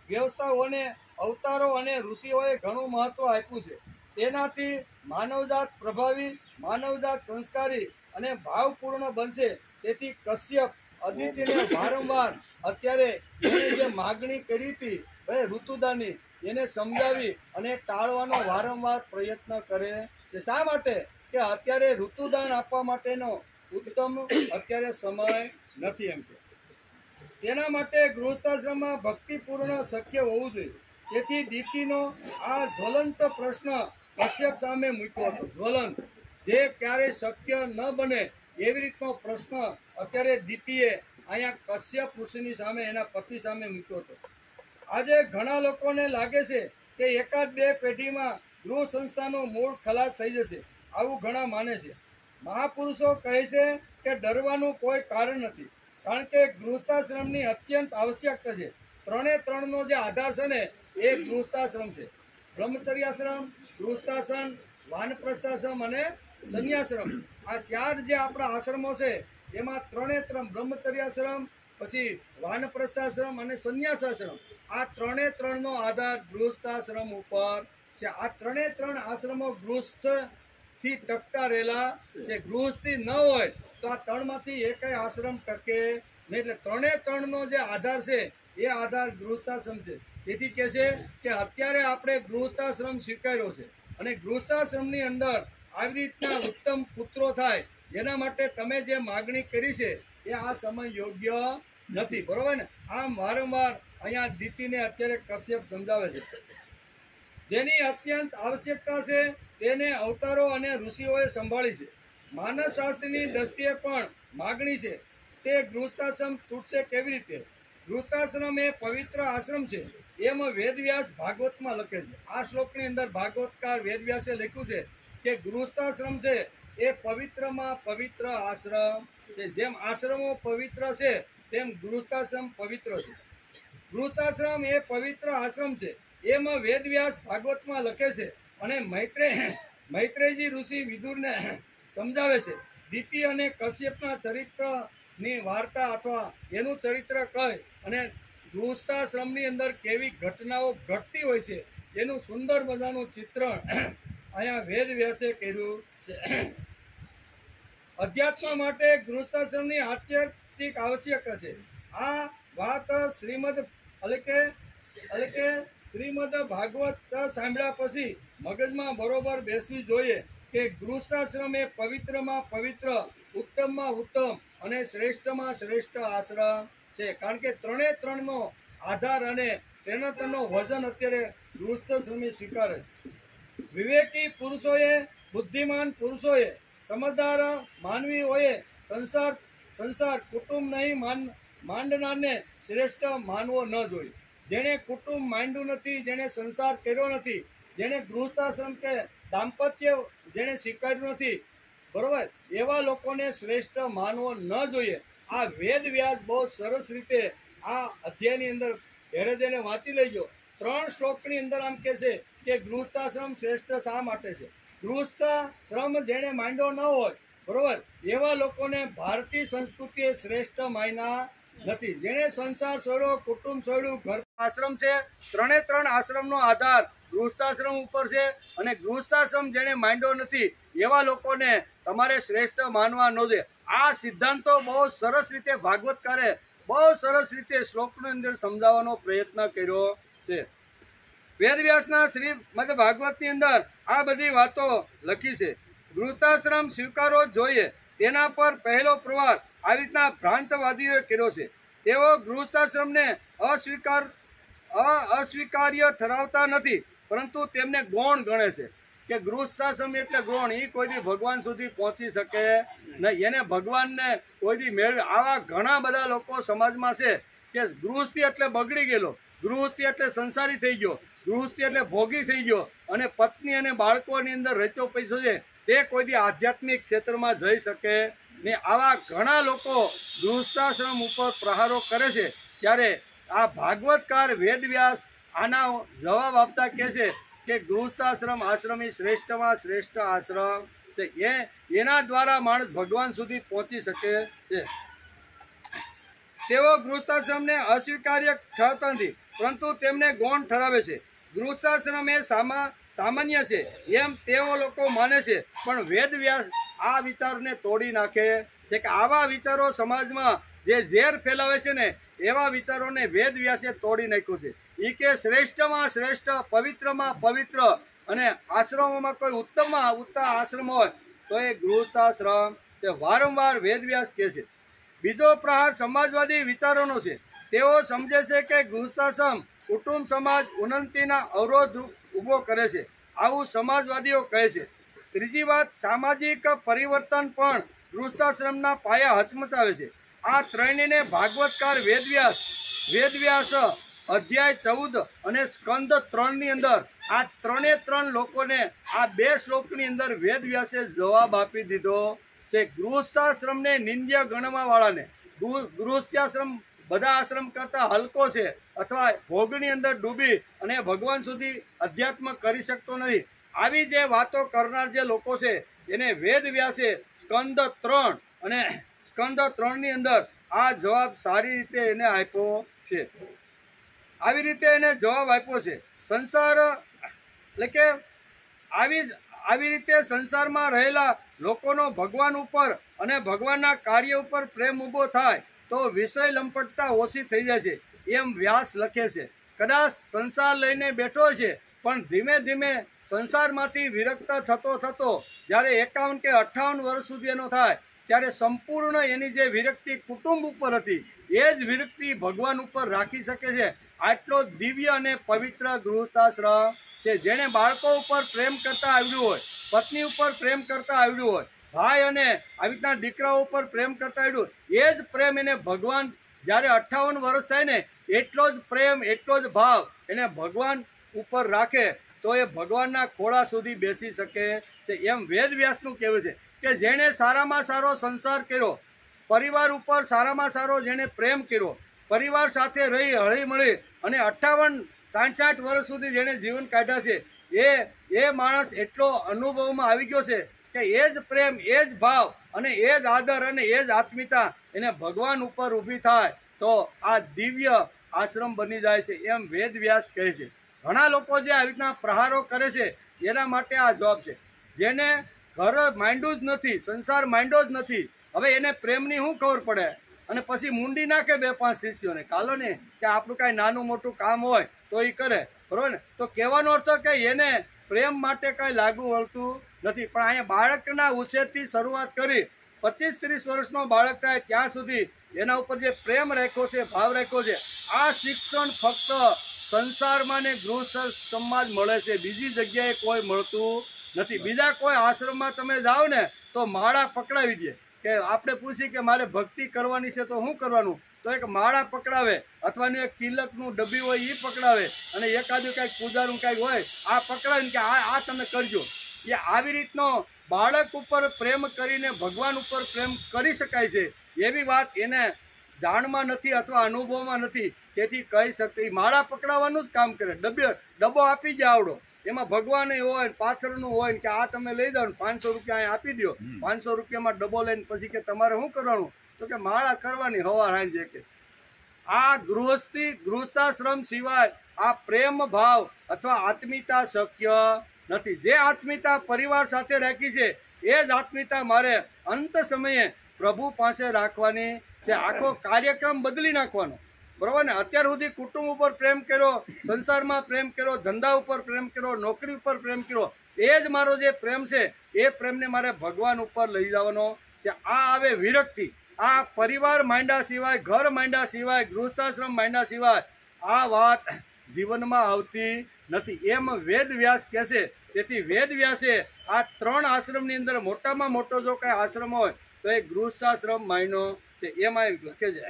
વ્યવસ્થાઓને અવતારો અને ઋષિઓએ ઘણું મહત્વ આપ્યું છે. તેનાથી માનવજાત પ્રભાવી, માનવજાત સંસ્કારી અને ભાવપૂર્ણ બનશે. તેથી કશ્યપ અદિતિને વારંવાર અત્યારે એને જે માગણી કરી હતી ઋતુદાનની એને સમજાવી અને ટાળવાનો વારંવાર પ્રયત્ન કરે છે. શા માટે? કે અત્યારે ઋતુદાન આપવા માટેનો ઉત્તમ અત્યારે સમય નથી. એમ કે તેના માટે ગૃહસ્થાશ્રમમાં ભક્તિપૂર્ણ શક્ય હોવું જોઈએ. તેથી દિતિનો આ જ્વલંત પ્રશ્ન કશ્યપ સામે મૂક્યો હતો. જ્વલંત, જે ક્યારેય શક્ય ન બને એવી રીતનો પ્રશ્ન અત્યારે દિતિએ અહીંયા કશ્યપ ઋષિની સામે, એના પતિ સામે મૂક્યો હતો. આજે ઘણા લોકોને લાગે છે કે 1-2 પેઢીમાં ગૃહ સંસ્થાનું મૂળ ખલાસ થઈ જશે, આવું ઘણા માને છે. મહાપુરુષો કહે છે કે ડરવાનું કોઈ કારણ નથી, કારણ કે ગૃહસ્થાશ્રમની અત્યંત આવશ્યકતા છે. 3નો જે આધાર છે ને એ ગૃહસ્થાશ્રમ છે. બ્રહ્મચર્યાશ્રમ, ગૃહસ્થાશ્રમ, વાનપ્રસ્થાશ્રમ અને સંન્યાશ્રમ. આ 4 જે આપણા આશ્રમો છે એમાં 3 બ્રહ્મચર્યાશ્રમ, પછી વાનપ્રસ્થાશ્રમ અને સંન્યાસાશ્રમ, આ 3નો આધાર ગૃહસ્થાશ્રમ ઉપર છે. આ 3 આશ્રમો ગૃહસ્થથી ટકતા રહેલા છે. ગૃહસ્થી ન હોય તો આ 3માંથી એકેય આશ્રમ ટકે ને એટલે ત્રણે ત્રણનો જે આધાર છે એ આધાર ગૃહસ્થાશ્રમ છે. તેથી કહે છે કે અત્યારે આપણે ગૃહસ્થાશ્રમ સ્વીકાર્યો છે અને ગૃહસ્થાશ્રમની અંદર આવી રીતના ઉત્તમ પુત્રો થાય જેના માટે તમે જે માગણી કરી છે એ આ સમય યોગ્ય નથી. બરોબર ને? આમ વારંવાર અહીંયા દીતીને અત્યારે કશ્યપ સમજાવે છે. જેની અત્યંત આવશ્યકતા છે તેને અવતારો અને ઋષિઓએ સંભાળી છે. માનસશાસ્ત્રની દ્રષ્ટિએ પણ માગણી છે તે ગૃહસ્થાશ્રમ તૂટશે કેવી રીતે? ગૃહસ્થાશ્રમ એ પવિત્ર આશ્રમ છે એમ વેદવ્યાસ ભાગવતમાં લખે છે. આ શ્લોકની અંદર ભાગવતકાર વેદવ્યાસે લખ્યું છે કે ગૃહસ્થાશ્રમ છે એ પવિત્રમાં પવિત્ર આશ્રમ છે. જેમ આશ્રમો પવિત્ર છે તેમ ગૃહસ્થાશ્રમ પવિત્ર છે. ગૃહસ્થાશ્રમ એ પવિત્ર આશ્રમ છે એમ વેદવ્યાસ ભાગવતમાં લખે છે અને મૈત્રેયજી ઋષિ વિદુરને સમજાવે છે. દીતિ અને કશ્યપના ચરિત્રની વાર્તા અથવા એનું ચરિત્ર કહે અને ગૃહસ્થાશ્રમની અંદર કેવી ઘટનાઓ ઘટતી હોય છે એનું સુંદર મજાનું ચિત્રણ અહીંયા વેદવ્યાસે કર્યું છે. અધ્યાત્મ માટે ગૃહસ્થાશ્રમની આત્યંતિક આવશ્યકતા છે. આ વાત શ્રીમદ શ્રીમદ ભાગવત સાંભળ્યા પછી મગજમાં બરોબર બેસવી જોઈએ કે ગૃહસ્થાશ્રમ એ પવિત્રમાં પવિત્ર, ઉત્તમમાં ઉત્તમ અને શ્રેષ્ઠમાં શ્રેષ્ઠ આશ્રમ છે. કારણ કે ત્રણે ત્રણનો આધાર અને તેનો વજન અત્યારે ગૃહસ્થાશ્રમે સ્વીકારે. વિવેકી પુરુષોએ, બુદ્ધિમાન પુરુષોએ, સમજદાર માનવીઓએ સંસાર કુટુંબ નહીં માંડનારને શ્રેષ્ઠ માનવો ન જોઈએ. જેણે કુટુંબ માંડ્યું નથી, જેણે સંસાર કર્યો નથી, જેણે ગૃહસ્થાશ્રમ કે દાંપત્ય જેણે સ્વીકાર્યું નથી, બરોબર, એવા લોકોને શ્રેષ્ઠ માનવો ન જોઈએ. આ વેદ વ્યાસ બહુ સરસ રીતે આ અધ્યાયની અંદર ઘેરે જઈને વાંચી લેજો. 3 શ્લોકની અંદર આમ કહે છે કે ગૃહસ્થાશ્રમ શ્રેષ્ઠ શા માટે છે. ગૃહસ્થાશ્રમ જેણે માંડ્યો ન હોય, બરોબર, એવા લોકોને ભારતીય સંસ્કૃતિએ શ્રેષ્ઠ માન્યા નથી. જેણે સંસાર છોડ્યો, કુટુંબ છોડ્યું, ઘર આશ્રમ છે. ત્રણે ત્રણ આશ્રમનો આધાર ગૃહસ્થાશ્રમ ઉપર છે અને ગૃહસ્થાશ્રમ જેણે માંડ્યો નથી એવા લોકોને તમારે શ્રેષ્ઠ માનવા ન જોઈએ. આ સિદ્ધાંતો બહુ સરસ રીતે ભાગવતકારે બહુ સરસ રીતે શ્લોકની અંદર સમજાવવાનો પ્રયત્ન કર્યો છે. વેદવ્યાસના શ્રીમદ ભાગવતની અંદર આ બધી વાતો લખી છે. ગૃહસ્થાશ્રમ સ્વીકારવો જોઈએ તેના પર પહેલો પ્રહાર આવી રીતના ભ્રાંતવાદીઓએ કર્યો છે. તેઓ ગૃહસ્થાશ્રમને અસ્વીકાર્ય ઠરાવતા નથી, પરંતુ તેમને ગૌણ ગણે છે કે ગૃહસ્થાશ્રમ એટલે ગૌણ, એ કોઈથી ભગવાન સુધી પહોંચી શકે નહીં, એને ભગવાનને કોઈથી મેળવે. આવા ઘણા બધા લોકો સમાજમાં છે કે ગૃહસ્થી એટલે બગડી ગયેલો, ગૃહસ્થી એટલે સંસારી થઈ ગયો, ગૃહસ્થી એટલે ભોગી થઈ ગયો અને પત્ની અને બાળકોની અંદર રચો પૈસો છે તે કોઈથી આધ્યાત્મિક ક્ષેત્રમાં જઈ શકે ને. આવા ઘણા લોકો ગૃહસ્થાશ્રમ ઉપર પ્રહારો કરે છે. ત્યારે આ ભાગવતકાર વેદવ્યાસ આના જવાબ આપતા કહે છે કે ગૃહસ્થાશ્રમ આશ્રમ એ શ્રેષ્ઠમાં શ્રેષ્ઠ આશ્રમ છે. એના દ્વારા માણસ ભગવાન સુધી પહોંચી શકે છે. તેઓ ગૃહસ્થાશ્રમને અસ્વીકાર્ય ઠરાવતા નથી, પરંતુ તેમને ગૌણ ઠરાવે છે. ગૃહસ્થાશ્રમ એ સામાન્ય છે એમ તેઓ લોકો માને છે, પણ વેદવ્યાસ આ વિચારને તોડી નાખે છે કે આવા વિચારો સમાજમાં જે ઝેર ફેલાવે છે ને એવા વિચારોને વેદવ્યાસે તોડી નાખ્યું છે. એ કે શ્રેષ્ઠમાં શ્રેષ્ઠ, પવિત્રમાં પવિત્ર અને આશ્રમોમાં કોઈ ઉત્તમમાં ઉત્તમ આશ્રમ હોય તો એ ગૃહસ્થાશ્રમ છે. વારંવાર વેદવ્યાસ કહે છે. બીજો પ્રહાર સમાજવાદી વિચારોનો છે. તેઓ સમજે છે કે ગૃહસ્થાશ્રમ કુટુંબ સમાજ ઉન્નતિના અવરોધ ઊભો કરે છે. આવું સમાજવાદીઓ કહે છે. ત્રીજી વાત, સામાજિક પરિવર્તન પણ ગૃહસ્થાશ્રમના પાયા હચમચાવે છે. આ ત્રણેયને ભાગવતકાર વેદવ્યાસ અધ્યાય 14 અને સ્કંદ 3 ની અંદર આ ત્રણે ત્રણ લોકોને આ 2 શ્લોકની અંદર વેદવ્યાસે જવાબ આપી દીધો છે. ગૃહસ્થાશ્રમને નિંદ્ય ગણવા વાળાને ગૃહસ્થાશ્રમ બધા આશ્રમ કરતા હલકો છે અથવા ભોગની અંદર ડૂબી અને ભગવાન સુધી અધ્યાત્મ કરી શકતો નથી, આવી જે વાતો કરનાર જે લોકો છે એને વેદવ્યાસે સ્કંદ 3 અને સ્કંદ 3 ની અંદર આ જવાબ સારી રીતે એને આપ્યો છે. આવી રીતે એને જવાબ આપ્યો છે. સંસાર એટલે કે આવી રીતે સંસારમાં રહેલા લોકોનો ભગવાન ઉપર અને ભગવાનના કાર્ય ઉપર પ્રેમ ઊભો થાય તો વિષય લંપટતા ઓછી થઈ જાય છે, એમ વ્યાસ લખે છે. કદાચ સંસાર લઈને બેઠો છે, પણ ધીમે ધીમે સંસારમાંથી વિરક્ત થતો થતો જ્યારે 51 કે 58 વર્ષ સુધી એનો થાય ત્યારે સંપૂર્ણ એની જે વિરક્તિ કુટુંબ ઉપર હતી એ જ વિરક્તિ ભગવાન ઉપર રાખી શકે છે. આટલો દિવ્ય અને પવિત્ર ગૃહસ્થાશ્રમ છે. જેને બાળકો ઉપર પ્રેમ કરતા આવડ્યું હોય, પત્ની ઉપર પ્રેમ કરતા આવડ્યું હોય, ભાઈ અને આવી રીતના દીકરાઓ ઉપર પ્રેમ કરતા આવડ્યું, એ જ પ્રેમ એને ભગવાન જ્યારે 58 વર્ષ થાય ને એટલો જ પ્રેમ, એટલો જ ભાવ એને ભગવાન ઉપર રાખે તો એ ભગવાનના ખોળા સુધી બેસી શકે છે. એમ વેદ વ્યાસનું કહેવું છે કે જેણે સારામાં સારો સંસાર કર્યો, પરિવાર ઉપર સારામાં સારો જેણે પ્રેમ કર્યો, પરિવાર સાથે રહી હળી મળી અને 58-60 વર્ષ સુધી જેણે જીવન કાઢ્યા છે, એ માણસ એટલો અનુભવમાં આવી ગયો છે કે એ જ પ્રેમ, એ જ ભાવ અને એ જ આદર અને એ જ આત્મીયતા એને ભગવાન ઉપર ઊભી થાય તો આ દિવ્ય આશ્રમ બની જાય છે. એમ વેદ વ્યાસ કહે છે. ઘણા લોકો જે આવી રીતના પ્રહારો કરે છે એના માટે આ જવાબ છે. જેને ઘર માંડ્યું જ નથી, સંસાર માંડ્યો જ નથી, હવે એને પ્રેમની શું ખબર પડે? અને પછી મુંડી નાખે 2-5 શિષ્યોને, કાલો ને કે આપણું કાંઈ નાનું મોટું કામ હોય તો એ કરે, બરોબર ને? તો કહેવાનો અર્થ કે એને પ્રેમ માટે કાંઈ લાગુ વળતું નથી. પણ અહીંયા બાળકના ઉછેરથી શરૂઆત કરી 25-30 વર્ષનો બાળક થાય ત્યાં સુધી એના ઉપર જે પ્રેમ રાખ્યો છે, ભાવ રાખ્યો છે, આ શિક્ષણ ફક્ત સંસારમાં ને ગૃહસ્થ સમાજ મળે છે, બીજી જગ્યાએ કોઈ મળતું નથી. બીજા કોઈ આશ્રમમાં તમે જાઓ ને તો માળા પકડાવી દે કે આપણે પૂછી કે મારે ભક્તિ કરવાની છે તો શું કરવાનું? તો એક માળા પકડાવે અથવા એક તિલકનું ડબ્બી હોય એ પકડાવે અને એકાદું કાંઈક પૂજાનું કાંઈક હોય આ પકડાવીને કે આ તમે કરજો. એ આવી રીતનો બાળક ઉપર પ્રેમ કરીને ભગવાન ઉપર પ્રેમ કરી શકાય છે એવી વાત એને જાણમાં નથી અથવા અનુભવમાં નથી, તેથી કહી શકતી. માળા પકડાવવાનું જ કામ કરે. ડબ્બો આપી જાય આવડો, એમાં ભગવાન હોય, પાથરનું હોય કે આ તમે લઈ જાઓ, 500 રૂપિયા અહીં આપી દો, 500 રૂપિયામાં ડબ્બો લઈને પછી કે તમારે શું કરવાનું? તો કે માળા કરવાની હવાર હાંજે. કે આ ગૃહસ્થાશ્રમ સિવાય આ પ્રેમ ભાવ અથવા આત્મીયતા શક્ય નથી. જે આત્મીયતા પરિવાર સાથે રાખી છે એ જ આત્મીયતા મારે અંત સમયે પ્રભુ પાસે રાખવાની છે. આખો કાર્યક્રમ બદલી નાખવાનો, બરોબર ને? અત્યાર સુધી કુટુંબ ઉપર પ્રેમ કર્યો, સંસારમાં પ્રેમ કર્યો, ધંધા ઉપર પ્રેમ કર્યો, નોકરી ઉપર પ્રેમ કર્યો, એ જ મારો જે પ્રેમ છે એ પ્રેમને મારે ભગવાન ઉપર લઈ જવાનો છે. આ આવે વિરક્તિ. આ પરિવાર માંડ્યા સિવાય, ઘર માંડ્યા સિવાય, ગૃહસ્થાશ્રમ માંડ્યા સિવાય આ વાત જીવનમાં આવતી નથી, એમ વેદ વ્યાસ કહે છે. તેથી વેદ વ્યાસે આ 3 આશ્રમની અંદર મોટામાં મોટો જો કંઈ આશ્રમ હોય તો એ ગૃહસ્થાશ્રમ માંડ્યો છે. એમાં લખે છે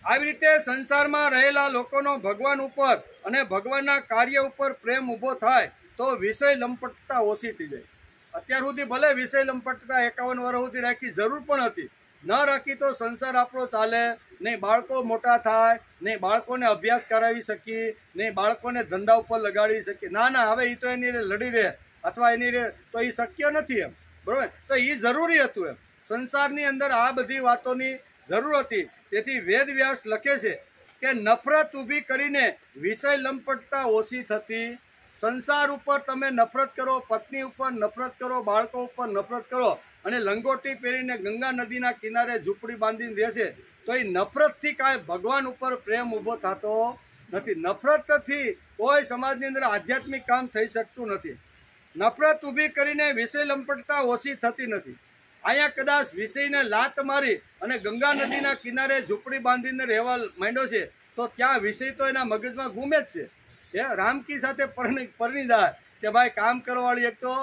આવી રીતે સંસારમાં રહેલા લોકોનો ભગવાન ઉપર અને ભગવાનના કાર્ય ઉપર પ્રેમ ઊભો થાય તો વિષય લંપટતા ઓછી થઈ જાય. અત્યાર સુધી ભલે વિષય લંપટતા 51 વર્ષ સુધી રાખી, જરૂર પણ હતી, ન રાખી તો સંસાર આપણો ચાલે નહીં, બાળકો મોટા થાય નહીં, બાળકોને અભ્યાસ કરાવી શકીએ નહીં, બાળકોને ધંધા ઉપર લગાડી શકીએ. ના, હવે એ તો એની લડી રહે અથવા એની રે તો એ શક્ય નથી એમ, બરોબર? તો એ જરૂરી હતું એમ. સંસારની અંદર આ બધી વાતોની જરૂર હતી. તેથી વેદ વ્યાસ લખે છે કે નફરત ઊભી કરીને વિષય લંપટતા ઓછી થતી. સંસાર ઉપર તમે નફરત કરો, પત્ની ઉપર નફરત કરો, બાળકો ઉપર નફરત કરો અને લંગોટી પહેરીને ગંગા નદીના કિનારે ઝૂંપડી બાંધીને રહે છે તો એ નફરતથી કાંઈ ભગવાન ઉપર પ્રેમ ઊભો થતો નથી. નફરતથી કોઈ સમાજની અંદર આધ્યાત્મિક કામ થઈ શકતું નથી. નફરત ઊભી કરીને વિષય લંપટતા ઓછી થતી નથી. અહીંયા કદાચ વિષયને લાત મારી અને ગંગા નદીના કિનારે ઝૂંપડી બાંધીને રહેવા માંડ્યો છે તો ત્યાં વિષય તો એના મગજમાં ગુમે જ છે. એ રામકી સાથે પરણી જાય કે ભાઈ કામ કરવાવાળી એક તો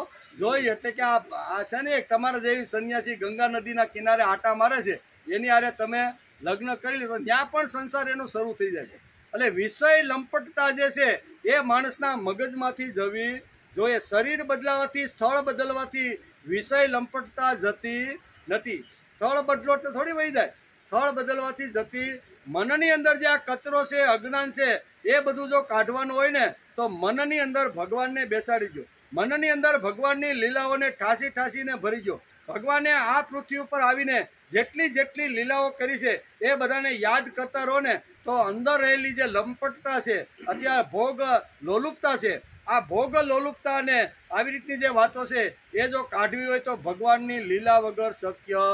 જોઈ, એટલે કે આ છે ને એક તમારા જેવી સંન્યાસી ગંગા નદીના કિનારે આટા મારે છે એની હારે તમે લગ્ન કરી લો, ત્યાં પણ સંસાર એનો શરૂ થઈ જાય છે. એટલે વિષય લંપટતા જે છે એ માણસના મગજમાંથી જવી જોઈએ. શરીર બદલાવાથી, સ્થળ બદલવાથી વિષય લંપટતા જતી નથી. સ્થળ બદલો તો થોડી વહી જાય, સ્થળ બદલવાથી જતી. મનની અંદર જે આ કચરો છે, અજ્ઞાન છે, એ બધું જો કાઢવાનું હોય ને તો મનની અંદર ભગવાનને બેસાડી દો. મનની અંદર ભગવાનની લીલાઓને ઠાસીને ભરી દો. ભગવાને આ પૃથ્વી ઉપર આવીને જેટલી લીલાઓ કરી છે એ બધાને યાદ કરતા રહો ને તો અંદર રહેલી જે લંપટતા છે, અત્યારે ભોગ લોલુપતા છે, આ ભોગ લોલુપતા અને આવી રીતની જે વાતો છે એ જો કાઢવી હોય તો ભગવાનની લીલા વગર શક્ય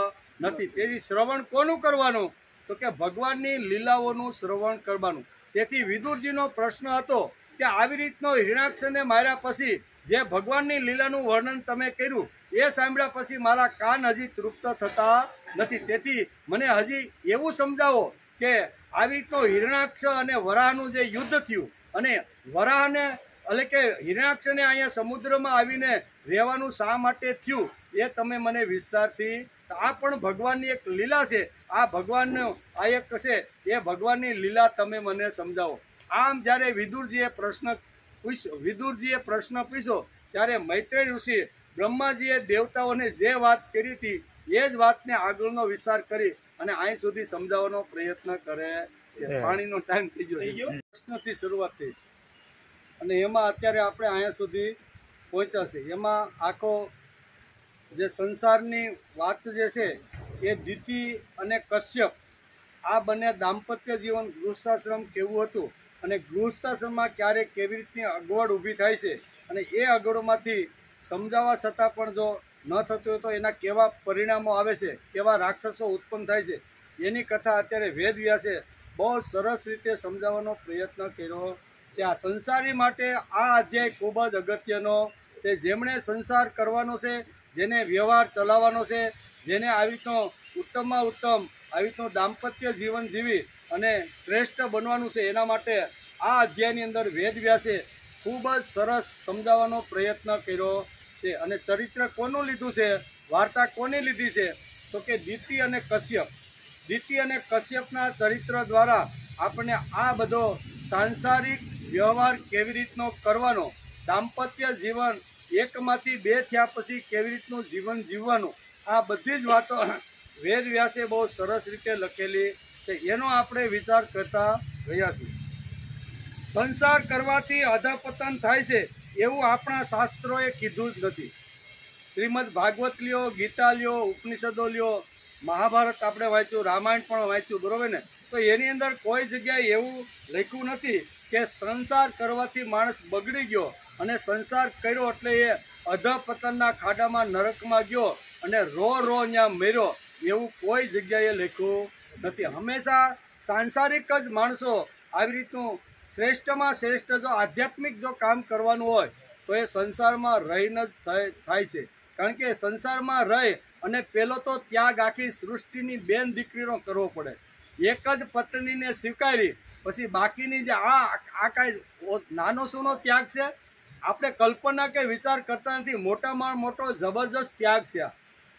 નથી. તેથી શ્રવણ કોનું કરવાનું? તો કે ભગવાનની લીલાઓનું શ્રવણ કરવાનું. તેથી વિદુરજીનો પ્રશ્ન હતો કે આવી રીતનો હિરણાક્ષને માર્યા પછી જે ભગવાનની લીલાનું વર્ણન તમે કર્યું એ સાંભળ્યા પછી મારા કાન હજી તૃપ્ત થતા નથી. તેથી મને હજી એવું સમજાવો કે આવી રીતનો હિરણાક્ષ અને વરાહનું જે યુદ્ધ થયું અને વરાહને એટલે કે હિરણાક્ષને અહીંયા સમુદ્રમાં આવીને રહેવાનું શા માટે થયું એ તમે મને વિસ્તારથી. આ પણ ભગવાનની એક લીલા છે. આ ભગવાનનો આ એક છે એ ભગવાનની લીલા તમે મને સમજાવો. આમ જ્યારે વિદુરજીએ પ્રશ્ન પૂછ્યો ત્યારે મૈત્રેય ઋષિ બ્રહ્માજીએ દેવતાઓને જે વાત કરી હતી એ જ વાતને આગળનો વિસ્તાર કરી અને અહીં સુધી સમજાવવાનો પ્રયત્ન કરે છે. પાણીનો ટાઈમ થઈ ગયો. પ્રશ્નથી શરૂઆત થઈ અને એમાં અત્યારે આપણે અહીંયા સુધી પહોંચ્યા છે. એમાં આખો જે સંસારની વાત જે છે એ દિતિ અને કશ્યપ આ બંને દાંપત્ય જીવન ગૃહસ્થાશ્રમ કેવું હતું અને ગૃહસ્થાશ્રમમાં ક્યારેક કેવી રીતની અગવડ ઊભી થાય છે અને એ અગવડોમાંથી સમજાવવા છતાં પણ જો ન થતું હોય તો એના કેવા પરિણામો આવે છે, કેવા રાક્ષસો ઉત્પન્ન થાય છે, એની કથા અત્યારે વેદ વ્યાસે બહુ સરસ રીતે સમજાવવાનો પ્રયત્ન કર્યો છે. આ સંસારી માટે આ અધ્યાય ખૂબ જ અગત્યનો છે. જેમણે સંસાર કરવાનો છે, જેને વ્યવહાર ચલાવવાનો છે, જેને આવી રીતનો ઉત્તમમાં ઉત્તમ આવી રીતનું દાંપત્ય જીવન જીવી અને શ્રેષ્ઠ બનવાનું છે એના માટે આ અધ્યાયની અંદર વેદ વ્યાસે ખૂબ જ સરસ સમજાવવાનો પ્રયત્ન કર્યો છે. અને ચરિત્ર કોનું લીધું છે, વાર્તા કોની લીધી છે તો કે દિતિ અને કશ્યપ. દિતિ અને કશ્યપના ચરિત્ર દ્વારા આપણે આ બધો સાંસારિક વ્યવહાર કેવી રીતનો કરવાનો, દાંપત્ય જીવન એકમાંથી બે થયા પછી કેવી રીતનું જીવન જીવવાનું, આ બધી જ વાતો વેદ વ્યાસે બહુ સરસ રીતે લખેલી છે. એનો આપણે વિચાર કરતા રહ્યા છીએ. સંસાર કરવાથી અધપતન થાય છે એવું આપણા શાસ્ત્રોએ કીધું જ નથી. શ્રીમદ ભાગવત લ્યો, ગીતા લ્યો, ઉપનિષદો લ્યો, મહાભારત આપણે વાંચ્યું, રામાયણ પણ વાંચ્યું, બરોબર ને? તો એની અંદર કોઈ જગ્યાએ એવું લખ્યું નથી કે સંસાર કરવાથી માણસ બગડી ગયો અને સંસાર કર્યો એટલે એ અધપતનના ખાડામાં નરકમાં ગયો અને રો ત્યાં મર્યો, એવું કોઈ જગ્યાએ લખ્યું નથી. હંમેશા સાંસારિક જ માણસો આવી રીતનું શ્રેષ્ઠમાં શ્રેષ્ઠ જો આધ્યાત્મિક જો કામ કરવાનું હોય તો એ સંસારમાં રહીને જ થાય છે. કારણ કે સંસારમાં રહી અને પેલો તો ત્યાગ આખી સૃષ્ટિની બેન દીકરીનો કરવો પડે. એક જ પત્નીને સ્વીકારી પછી બાકીની જે આ કાંઈ નાનો સૂનો ત્યાગ છે, આપણે કલ્પના કે વિચાર કરતા નથી. મોટામાં મોટો જબરજસ્ત ત્યાગ છે આ,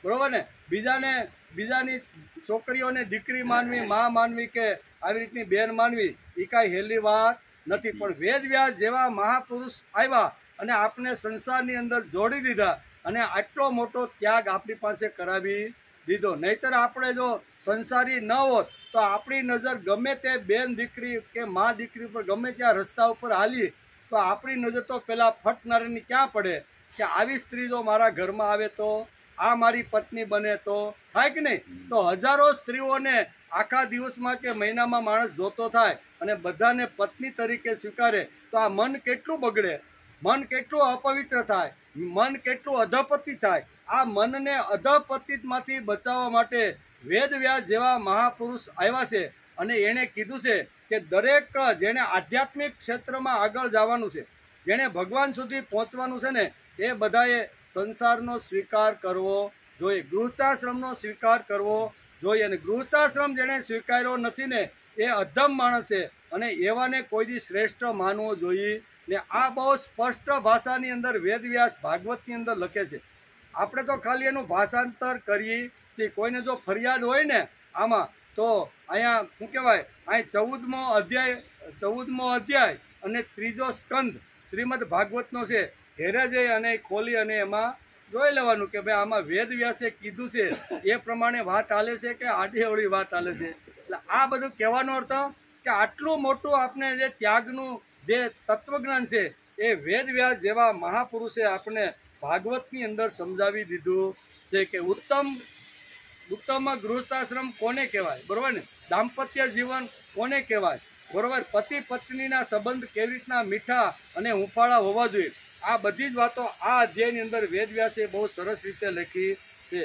બરોબર ને? બીજાની છોકરીઓને દીકરી માનવી, મા માનવી કે આવી રીતની બેન માનવી એ કાંઈ હેલી વાત નથી. પણ વેદ વ્યાસ જેવા મહાપુરુષ આવ્યા અને આપણે સંસારની અંદર જોડી દીધા અને આટલો મોટો ત્યાગ આપણી પાસે કરાવી દીધો. નહીતર આપણે જો સંસારી ન હોત તો આપણી નજર ગમે તે બેન દીકરી કે મા દીકરી ઉપર ગમે ત્યાં રસ્તા ઉપર હાલી તો આપણી નજર તો પેલા ફટનારની ક્યાં પડે કે આવી સ્ત્રી જો મારા ઘરમાં આવે તો, આ મારી પત્ની બને તો થાય કે નહીં? તો હજારો સ્ત્રીઓને આખા દિવસમાં કે મહિનામાં માણસ જોતો થાય અને બધાને પત્ની તરીકે સ્વીકારે તો આ મન કેટલું બગડે, મન કેટલું અપવિત્ર થાય, મન કેટલું અધપતિ થાય. આ મનને અધપતિતમાંથી બચાવવા માટે વેદ વ્યાસ જેવા મહાપુરુષ આવ્યા છે અને એણે કીધું છે કે દરેક જેણે આધ્યાત્મિક ક્ષેત્રમાં આગળ જવાનું છે, જેણે ભગવાન સુધી પહોંચવાનું છે ને, એ બધાએ સંસારનો સ્વીકાર કરવો જોઈએ, ગૃહસ્થાશ્રમનો સ્વીકાર કરવો જોઈએ. અને ગૃહસ્થાશ્રમ જેણે સ્વીકાર્યો નથી ને એ અધમ માણસ છે અને એવાને કોઈ દી શ્રેષ્ઠ માનવો જોઈએ ને. આ બહુ સ્પષ્ટ ભાષાની અંદર વેદ વ્યાસ ભાગવતની અંદર લખે છે. આપણે તો ખાલી એનું ભાષાંતર કરીએ છીએ. કોઈને જો ફરિયાદ હોય ને આમાં તો અહીંયા શું કહેવાય, અહીં 14મો અધ્યાય અને 3જો સ્કંદ શ્રીમદ ભાગવતનો છે, ઘેરે જઈ અને ખોલી અને એમાં જોઈ લેવાનું કે ભાઈ આમાં વેદ વ્યાસે કીધું છે એ પ્રમાણે વાત હાલે છે કે આડી વાત હાલે છે. એટલે આ બધું કહેવાનો અર્થ કે આટલું મોટું આપણે જે ત્યાગનું જે તત્વજ્ઞાન છે એ વેદ વ્યાસ જેવા મહાપુરુષે આપણે ભાગવતની અંદર સમજાવી દીધું છે કે ઉત્તમ ગૃહસ્થાશ્રમ કોને કહેવાય, બરોબર ને? દાંપત્ય જીવન કોને કહેવાય, બરોબર? પતિ પત્નીના સંબંધ કેવી રીતના મીઠા અને હુંફાળા હોવા જોઈએ, આ બધી જ વાતો આ અધ્યાયની અંદર વેદ વ્યાસે બહુ સરસ રીતે લખી છે.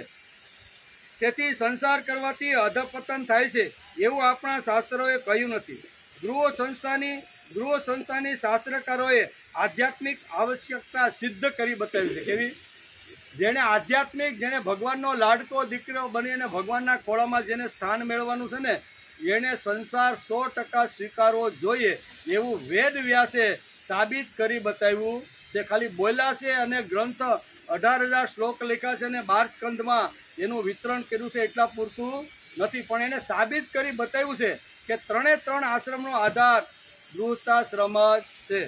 તેથી સંસાર કરવાથી અધપતન થાય છે એવું આપણા શાસ્ત્રોએ કહ્યું નથી. ગૃહ સંસ્થાની શાસ્ત્રકારોએ આધ્યાત્મિક આવશ્યકતા સિદ્ધ કરી બતાવી છે. કેવી? જેને આધ્યાત્મિક, જેને ભગવાનનો લાડકો દીકરો બની અને ભગવાનના ખોળામાં જેને સ્થાન મેળવવાનું છે ને, એને સંસાર 100% સ્વીકારવો જોઈએ એવું વેદ વ્યાસે સાબિત કરી બતાવ્યું છે. ખાલી બોલ્યા છે અને ગ્રંથ 18,000 શ્લોક લખ્યા છે અને 12 સ્કંદમાં એનું વિતરણ કર્યું છે એટલા પૂરતું નથી, પણ એને સાબિત કરી બતાવ્યું છે કે 3 આશ્રમનો આધાર ગૃહસ્થાશ્રમ જ છે.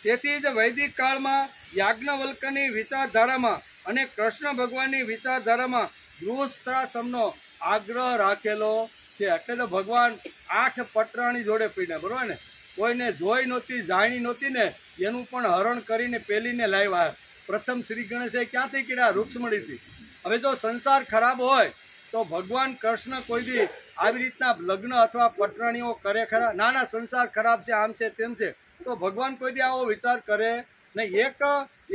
તેથી જ વૈદિક કાળમાં યાજ્ઞવલ્ક્યની વિચારધારામાં અને કૃષ્ણ ભગવાનની વિચારધારામાં ગૃહસ્થાશ્રમનો આગ્રહ રાખેલો છે. એટલે તો ભગવાન 8 પટરાણી જોડે પીડ્યા, બરોબર ને? કોઈને જોઈ નહોતી, જાણી નહોતી ને એનું પણ હરણ કરીને પેલીને લાવ્યા. પ્રથમ શ્રી ગણેશે ક્યાંથી કર્યા? રૂક્ષ્મણીથી. હવે જો સંસાર ખરાબ હોય તો ભગવાન કૃષ્ણ કોઈ દી આવી રીતના લગ્ન અથવા પટરાણીઓ કરે ખરા? ના, સંસાર ખરાબ છે, આમ છે, તેમ છે. તો ભગવાન કોઈ દી આવો વિચાર કરે નહીં.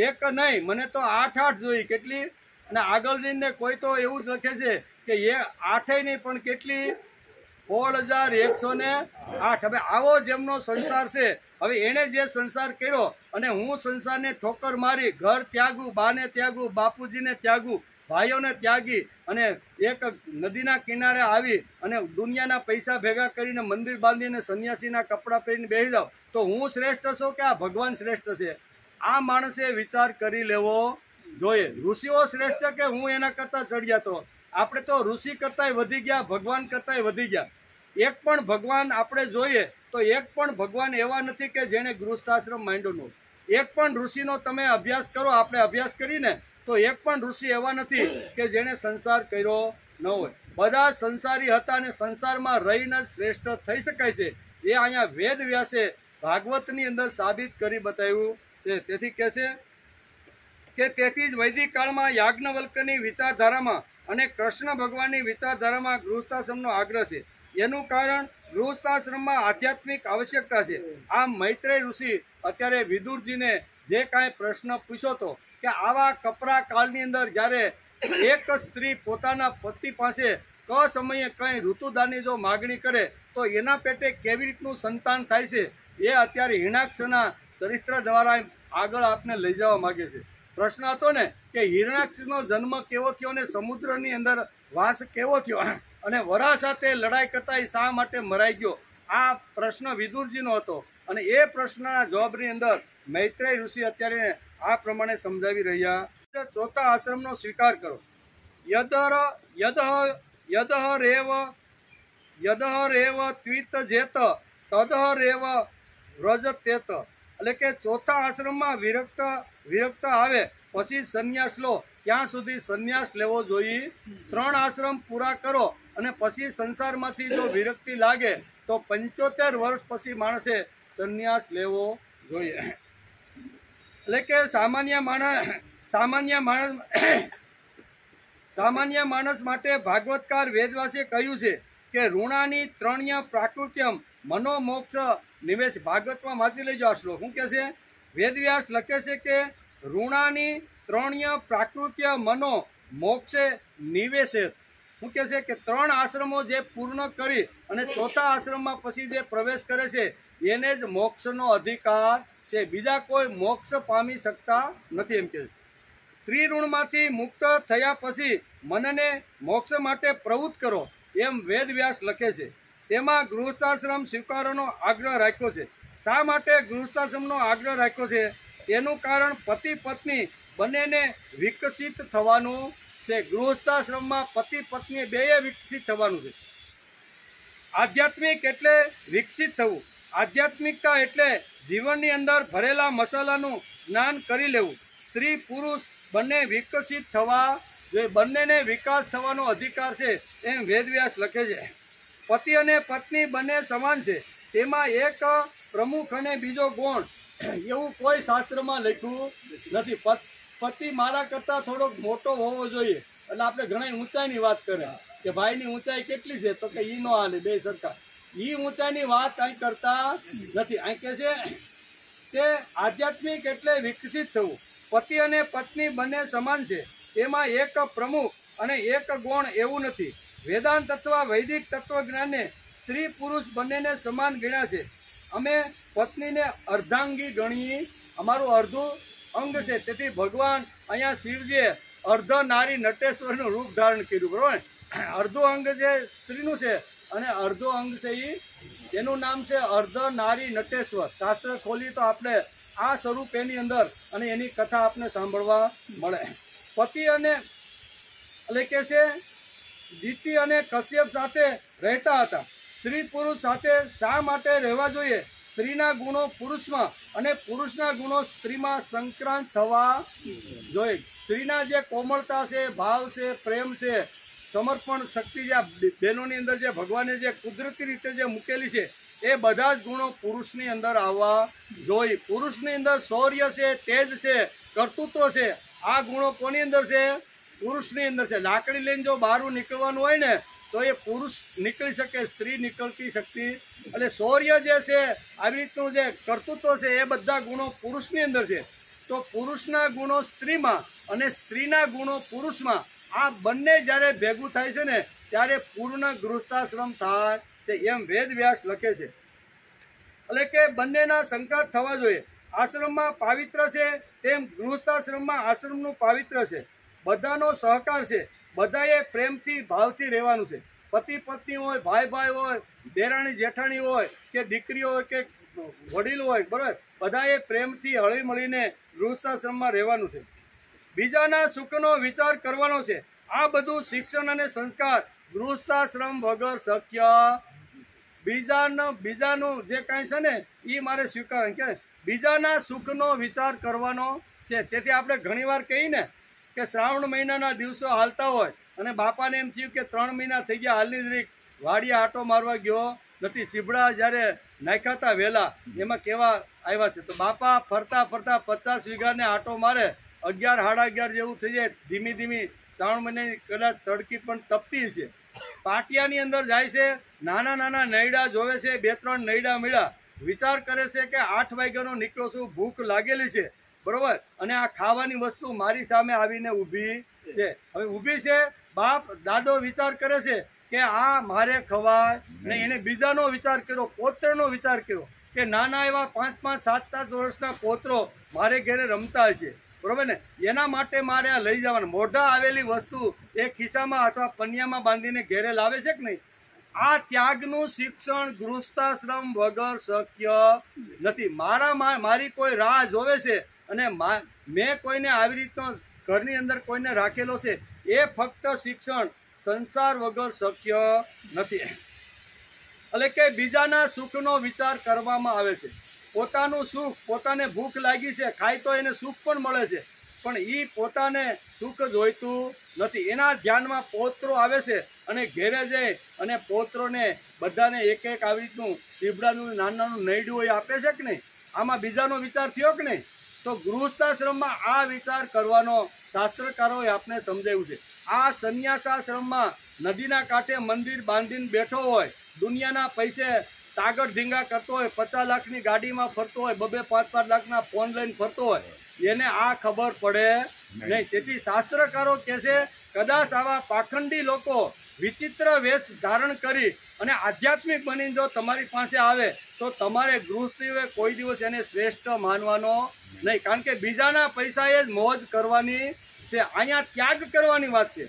એક નહીં, મને તો 8 જોઈ. કેટલી? અને આગળ જઈને કોઈ તો એવું જ લખે છે કે એ 8 નહીં પણ કેટલી? 16,108. હવે આવો જેમનો સંસાર છે, હવે એણે જે સંસાર કર્યો અને હું સંસારને ઠોકર મારી, ઘર ત્યાગું, બાને ત્યાગું, બાપુજીને ત્યાગું, ભાઈઓને ત્યાગી અને એક નદીના કિનારે આવી અને દુનિયાના પૈસા ભેગા કરીને મંદિર બાંધીને સંન્યાસીના કપડાં પહેરીને બેસી જાવ, તો હું શ્રેષ્ઠ છું કે આ ભગવાન શ્રેષ્ઠ છે? આ માણસે વિચાર કરી લેવો જોઈએ. ઋષિઓ શ્રેષ્ઠ કે હું એના કરતાં ચડિયાતો? આપણે તો ઋષિ કરતાંય વધી ગયા, ભગવાન કરતાંય વધી ગયા. એક પણ ભગવાન આપણે જોઈએ તો એક પણ ભગવાન એવા નથી કે જેણે ગૃહસ્થાશ્રમ માંડ્યો ન હોય. એક પણ ઋષિનો તમે અભ્યાસ કરો, આપણે અભ્યાસ કરીને, તો એક પણ ઋષિ એવા નથી કે જેણે સંસાર કર્યો ન હોય. બધા સંસારી હતા અને સંસારમાં રહીને શ્રેષ્ઠ થઈ શકાય છે. એ અહીંયા વેદ વ્યાસે ભાગવતની અંદર સાબિત કરી બતાવ્યું છે. તેથી કહે છે કે તેથી જ વૈદિક કાળમાં યાજ્ઞવલ્ક્યની વિચારધારામાં અને કૃષ્ણ ભગવાનની વિચારધારામાં ગૃહસ્થાશ્રમનો આગ્રહ છે. એનું કારણ ગૃહસ્થાશ્રમમાં આધ્યાત્મિક આવશ્યકતા છે. આ મૈત્રેય ઋષિ અત્યારે વિદુરજીને જે કાંઈ પ્રશ્ન પૂછ્યો હતો કે આવા કપરા કાળની અંદર જ્યારે એક સ્ત્રી પોતાના પતિ પાસે સમયે કંઈ ઋતુદાનની જો માગણી કરે તો એના પેટે કેવી રીતનું સંતાન થાય છે, એ અત્યારે હિરણાક્ષના ચરિત્ર દ્વારા આગળ આપને લઈ જવા માગે છે. પ્રશ્ન હતો ને કે હિરણાક્ષનો જન્મ કેવો થયો અને સમુદ્રની અંદર વાસ કેવો થયો અને વરા સાથે લડાઈ કરતા એ શા માટે મરાઈ ગયો? આ પ્રશ્ન વિદુરજીનો હતો અને એ પ્રશ્નના જવાબની અંદર મૈત્રેય ઋષિ અત્યારે આ પ્રમાણે સમજાવી રહ્યા. 4થા આશ્રમનો સ્વીકાર કરો. યદહ રેવ ત્વિત જેત તદહ રેવ વ્રજતેત. એટલે કે 4થા આશ્રમમાં વિરક્ત આવે પછી સંન્યાસ લો, ત્યાં સુધી સંન્યાસ લેવો જોઈએ. 3 આશ્રમ પૂરા કરો અને પછી સંસારમાંથી જો વિરક્તિ લાગે તો 75 વર્ષ પછી માણસે સંન્યાસ લેવો જોઈએ. એટલે કે સામાન્ય માણસ માટે ભાગવતકાર વેદવ્યાસે કહ્યું છે કે ઋણાની 3 પ્રાકૃત્યમ મનોમોક્ષ નિવેશ. ભાગવતમાં વાંચી લેજો આ શ્લોક. શું કે છે? વેદવ્યાસ લખે છે કે ઋણાની 3 પ્રાકૃત્ય મનો મોક્ષે નિવેશે. શું કે છે કે 3 આશ્રમો જે પૂર્ણ કરી અને 4થા આશ્રમમાં પછી જે પ્રવેશ કરે છે એને જ મોક્ષનો અધિકાર છે. બીજા કોઈ મોક્ષ પામી શકતા નથી એમ કે છે. ત્રિઋણમાંથી મુક્ત થયા પછી મનને મોક્ષ માટે પ્રવૃત્ત કરો એમ વેદવ્યાસ લખે છે. તેમાં ગૃહસ્થાશ્રમ સ્વીકારવાનો આગ્રહ રાખ્યો છે. શા માટે ગૃહસ્થાશ્રમનો આગ્રહ રાખ્યો છે? એનું કારણ પતિ પત્ની બંનેને વિકસિત થવાનું છે. ગૃહસ્થાશ્રમમાં પતિ પત્ની બેય વિકસિત થવાનું છે. આધ્યાત્મિક એટલે વિકસિત થવું. આધ્યાત્મિકતા એટલે જીવનની અંદર ભરેલા મસાલાનું જ્ઞાન કરી લેવું. સ્ત્રી પુરુષ બંને વિકસિત થવા જોઈએ, બંનેને વિકાસ થવાનો અધિકાર છે એમ વેદવ્યાસ લખે છે. પતિ અને પત્ની બંને સમાન છે, તેમાં એક પ્રમુખ અને બીજો ગૌણ એવું કોઈ શાસ્ત્રમાં લખ્યું નથી. પતિ મારા કરતાં થોડોક મોટો હોવો જોઈએ. એટલે આપણે ઘણા ઊંચાઈની વાત કરે કે ભાઈની ઊંચાઈ કેટલી છે, તો કે ઈ નો હાલે, બે સરખા. ઈ ઊંચાઈની વાત અહીં કરતા નથી. અહીં કહે છે કે આધ્યાત્મિક એટલે વિકસિત થવું. પતિ અને પત્ની બંને સમાન છે, તેમાં એક પ્રમુખ અને એક ગૌણ એવું નથી. વેદાંત અથવા વૈદિક તત્વજ્ઞાનને સ્ત્રી પુરુષ બંનેને સમાન ગણ્યા છે. અમે પત્નીને અર્ધાંગી ગણીએ, અમારું અર્ધું અંગ છે. તેથી ભગવાન અહીંયા શિવજીએ અર્ધ નારી નટેશ્વરનું રૂપ ધારણ કર્યું, બરોબર. અર્ધું અંગ જે સ્ત્રીનું છે અને અર્ધો અંગ છે એનું નામ છે અર્ધ નારી નટેશ્વર. શાસ્ત્ર ખોલી તો આપણે આ સ્વરૂપ એની અંદર અને એની કથા આપણે સાંભળવા મળે. પતિ અને એટલે કે છે દિતિ અને કશ્યપ સાથે રહેતા હતા. સ્ત્રી પુરુષ સાથે શા માટે રહેવા જોઈએ? સ્ત્રીના ગુણો પુરુષમાં અને પુરુષના ગુણો સ્ત્રીમાં સંક્રાંત થવા જોઈએ. સ્ત્રીના જે કોમળતા છે, ભાવ છે, પ્રેમ છે, સમર્પણ શક્તિ, જે બહેનોની અંદર જે ભગવાને જે કુદરતી રીતે જે મૂકેલી છે એ બધા જ ગુણો પુરુષની અંદર આવવા જોઈએ. પુરુષની અંદર શૌર્ય છે, તેજ છે, કર્તૃત્વ છે. આ ગુણો કોની અંદર છે? પુરુષની અંદર છે. લાકડી લઈને જો બહાર નીકળવાનું હોય ને તો એ પુરુષ નીકળી શકે, સ્ત્રી નીકળતી શકતી. એટલે શૌર્ય જે છે, આવી રીતનું જે કર્તૃત્વ છે, એ બધા ગુણો પુરુષની અંદર છે. તો પુરુષના ગુણો સ્ત્રીમાં અને સ્ત્રીના ગુણો પુરુષમાં, આ બંને જ્યારે ભેગું થાય છે ને ત્યારે પૂર્ણ ગૃહસ્થાશ્રમ થાય છે, એમ વેદ વ્યાસ લખે છે. એટલે કે બંનેના સંકટ થવા જોઈએ. આશ્રમમાં પાવિત્ર છે તેમ ગૃહસ્થાશ્રમમાં આશ્રમનું પાવિત્ર છે. બધાનો સહકાર છે. બધાએ પ્રેમથી ભાવથી રહેવાનું છે. પતિ પત્ની હોય, ભાઈ ભાઈ હોય, દેરાણી જેઠાણી હોય કે દીકરી હોય કે વડીલ હોય, બરાબર, બધાએ પ્રેમથી હળી મળીને ગૃહસ્થાશ્રમમાં રહેવાનું છે. બીજાના સુખનો વિચાર કરવાનો છે. આ બધું શિક્ષણ અને સંસ્કાર ગૃહસ્થાશ્રમ વગર શક્ય. બીજાનું જે કાંઈ છે ને એ મારે સ્વીકાર કે બીજાના સુખનો વિચાર કરવાનો છે. તેથી આપણે ઘણીવાર કહીએ ને કે શ્રાવણ મહિનાના દિવસો હાલતા હોય અને બાપાને એમ થયું કે 3 મહિના થઈ ગયા, હાલની જરીક વાડીએ આટો મારવા ગયો નથી. સીબડા જ્યારે નાખ્યા હતા વહેલા એમાં કેવા આવ્યા છે, તો બાપા ફરતા ફરતા 50 વીઘાને આટો મારે, 11 સાડા 11 જેવું થઈ જાય. ધીમી ધીમી શ્રાવણ મહિનાની કદાચ તડકી પણ તપતી છે. પાટિયાની અંદર જાય છે, નાના નાના નૈડા જોવે છે, 2-3 નૈડા મળ્યા, વિચાર કરે છે કે 8 વાગ્યાનો નીકળો છું, ભૂખ લાગેલી છે, બરોબર, અને આ ખાવાની વસ્તુ મારી સામે આવીને ઊભી છે. હવે ઊભી છે, બાપ દાદો વિચાર કરે છે કે આ મારે ખવાય ને. એને બીજાનો વિચાર કર્યો, પોત્રનો વિચાર કર્યો કે નાના એવા 5-5, 7-7 વર્ષના પોત્રો મારે ઘરે રમતા હશે, બરોબર ને, એના માટે મારે આ લઈ જવાનું. મોઢા આવેલી વસ્તુ એ ખિસ્સામાં અથવા પન્યામાં બાંધીને ઘેરે લાવે છે કે નહીં? આ ત્યાગનું શિક્ષણ ગૃહસ્થાશ્રમ વગર શક્ય નથી. મારી કોઈ રાહ જોવે છે અને મેં કોઈને આવી રીતનો ઘરની અંદર કોઈને રાખેલો છે, એ ફક્ત શિક્ષણ સંસાર વગર શક્ય નથી. એટલે કે બીજાના સુખનો વિચાર કરવામાં આવે છે. પોતાનું સુખ, પોતાને ભૂખ લાગી છે, ખાય તો એને સુખ પણ મળે છે, પણ એ પોતાને સુખ જોઈતું નથી. એના ધ્યાનમાં પોત્રો આવે છે અને ઘેરે જઈ અને પોત્રોને બધાને એક એક આવી રીતનું સીબડાનું નાનું નૈડું એ આપે છે કે નહીં? આમાં બીજાનો વિચાર થયો કે નહીં? તો ગૃહસ્થાશ્રમમાં આ વિચાર કરવાનો શાસ્ત્રકારોએ આપણે સમજાવ્યું છે. આ સંન્યાસાશ્રમમાં નદીના કાંઠે મંદિર બાંધીને બેઠો હોય, દુનિયાના પૈસે તાગડ ધીંગા કરતો હોય, 50 લાખની ગાડીમાં ફરતો હોય, 2-5 લાખના ફોન લઈને ફરતો હોય, એને આ ખબર પડે નહીં. તેથી શાસ્ત્રકારો કહે છે કદાચ આવા પાખંડી લોકો વિચિત્ર વેશ ધારણ કરી અને આધ્યાત્મિક બની જો તમારી પાસે આવે તો તમારે ગૃહસ્થીઓએ કોઈ દિવસ એને શ્રેષ્ઠ માનવાનો નહીં. કારણ કે બીજાના પૈસાએ જ મોજ કરવાની છે. અહીંયા ત્યાગ કરવાની વાત છે.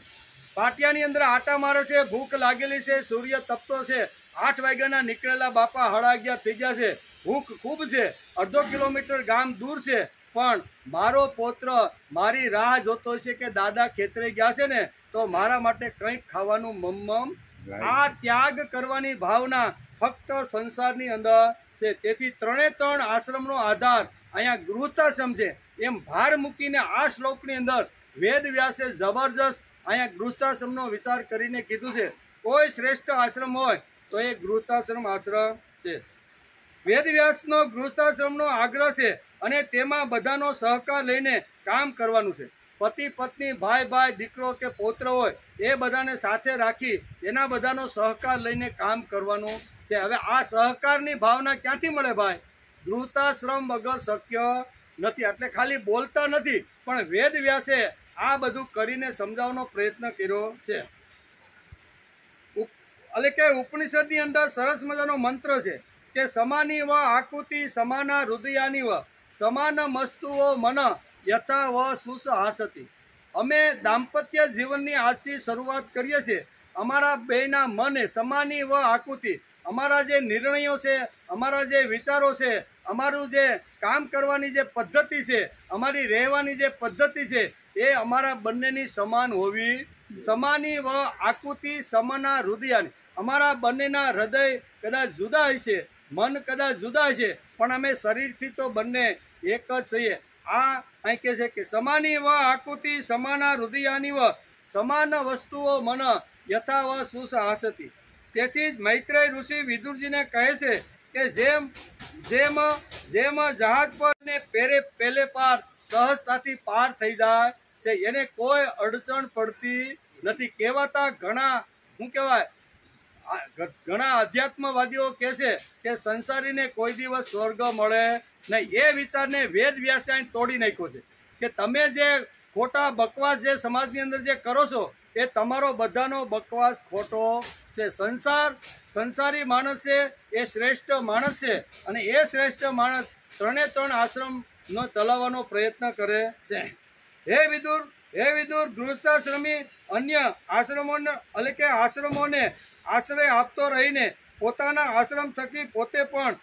પાટિયાની અંદર આટા મારે છે, ભૂખ લાગેલી છે, સૂર્ય તપતો છે, 8 વાગ્યાના નીકળેલા બાપા 11:30 થઈ ગયા છે, ભૂખ ખૂબ છે, 1/2 કિલોમીટર ગામ દૂર છે, પણ મારો પૌત્ર મારી રાહ જોતો છે કે દાદા ખેતરે ગયા છે ને તો મારા માટે કંઈક ખાવાનું મમ્મ. આ ત્યાગ કરવાની ભાવના ફક્ત સંસારની અંદર છે. તેથી 3 આશ્રમનો આધાર અહીંયા ગૃહસ્થાશ્રમ છે એમ ભાર મૂકીને આ શ્લોકની અંદર વેદ વ્યાસે જબરજસ્ત અહીંયા ગૃહસ્થાશ્રમનો વિચાર કરીને કીધું છે. કોઈ શ્રેષ્ઠ આશ્રમ હોય તો એ ગૃહસ્થાશ્રમ આશ્રમ છે. વેદ વ્યાસનો ગૃહસ્થાશ્રમનો આગ્રહ છે અને તેમાં બધાનો સહકાર લઈને કામ કરવાનું છે. પતિ પત્ની, ભાઈ ભાઈ, દીકરો કે પૌત્ર હોય એ બધાને સાથે રાખી એના બધાનો સહકાર લઈને કામ કરવાનું છે. હવે આ સહકારની ભાવના ક્યાંથી મળે ભાઈ? ગૃહસ્થાશ્રમ વગર શક્ય નથી. એટલે ખાલી બોલતા નથી, પણ વેદ વ્યાસે આ બધું કરીને સમજાવવાનો પ્રયત્ન કર્યો છે. એટલે કે ઉપનિષદની અંદર સરસ મજાનો મંત્ર છે કે સમાની વ આકૃતિ સમાના હૃદયાની વ સમાન મસ્તુઓ મન યથા વ સુસહાસતી. અમે દાંપત્ય જીવનની આજથી શરૂઆત કરીએ છીએ. અમારા બેના મને સમાની વ આકૃતિ, અમારા જે નિર્ણયો છે, અમારા જે વિચારો છે, અમારું જે કામ કરવાની જે પદ્ધતિ છે, અમારી રહેવાની જે પદ્ધતિ છે, એ અમારા બંનેની સમાન હોવી. સમાની વ આકૃતિ સમના હૃદયાની. અમારા બંનેના હૃદય કદાચ જુદા હશે, મન કદાચ જુદા હશે, પણ અમે શરીરથી તો બંને એક જ છીએ. આ અહીં કહે છે કે સમાની વ આકૃતિ સમાના હૃદયાની વ સમાન વસ્તુઓ મન યથા વ સુસહાસતી. તેથી જ મૈત્રેય ઋષિ વિદુરજીને કહે છે કે જેમ જહાજ પર ને પેલે પાર સહજતાથી પાર થઈ જાય છે, એને કોઈ અડચણ પડતી નથી. કહેવાતા ઘણા ઘણા અધ્યાત્મવાદીઓ કહે છે કે સંસારીને કોઈ દિવસ સ્વર્ગ મળે નહીં. એ વિચારને વેદ વ્યાસે તોડી નાખ્યો છે કે તમે જે ખોટા બકવાસ જે સમાજની અંદર જે કરો છો એ તમારો બધાનો બકવાસ ખોટો છે. સંસારી માણસ છે એ શ્રેષ્ઠ માણસ છે, અને એ શ્રેષ્ઠ માણસ 3 આશ્રમનો ચલાવવાનો પ્રયત્ન કરે છે. હે વિદુર ગૃહસ્થાશ્રમી અન્ય આશ્રમોને આશ્રય આપતો રહીને પોતાના આશ્રમ થકી પોતે પણ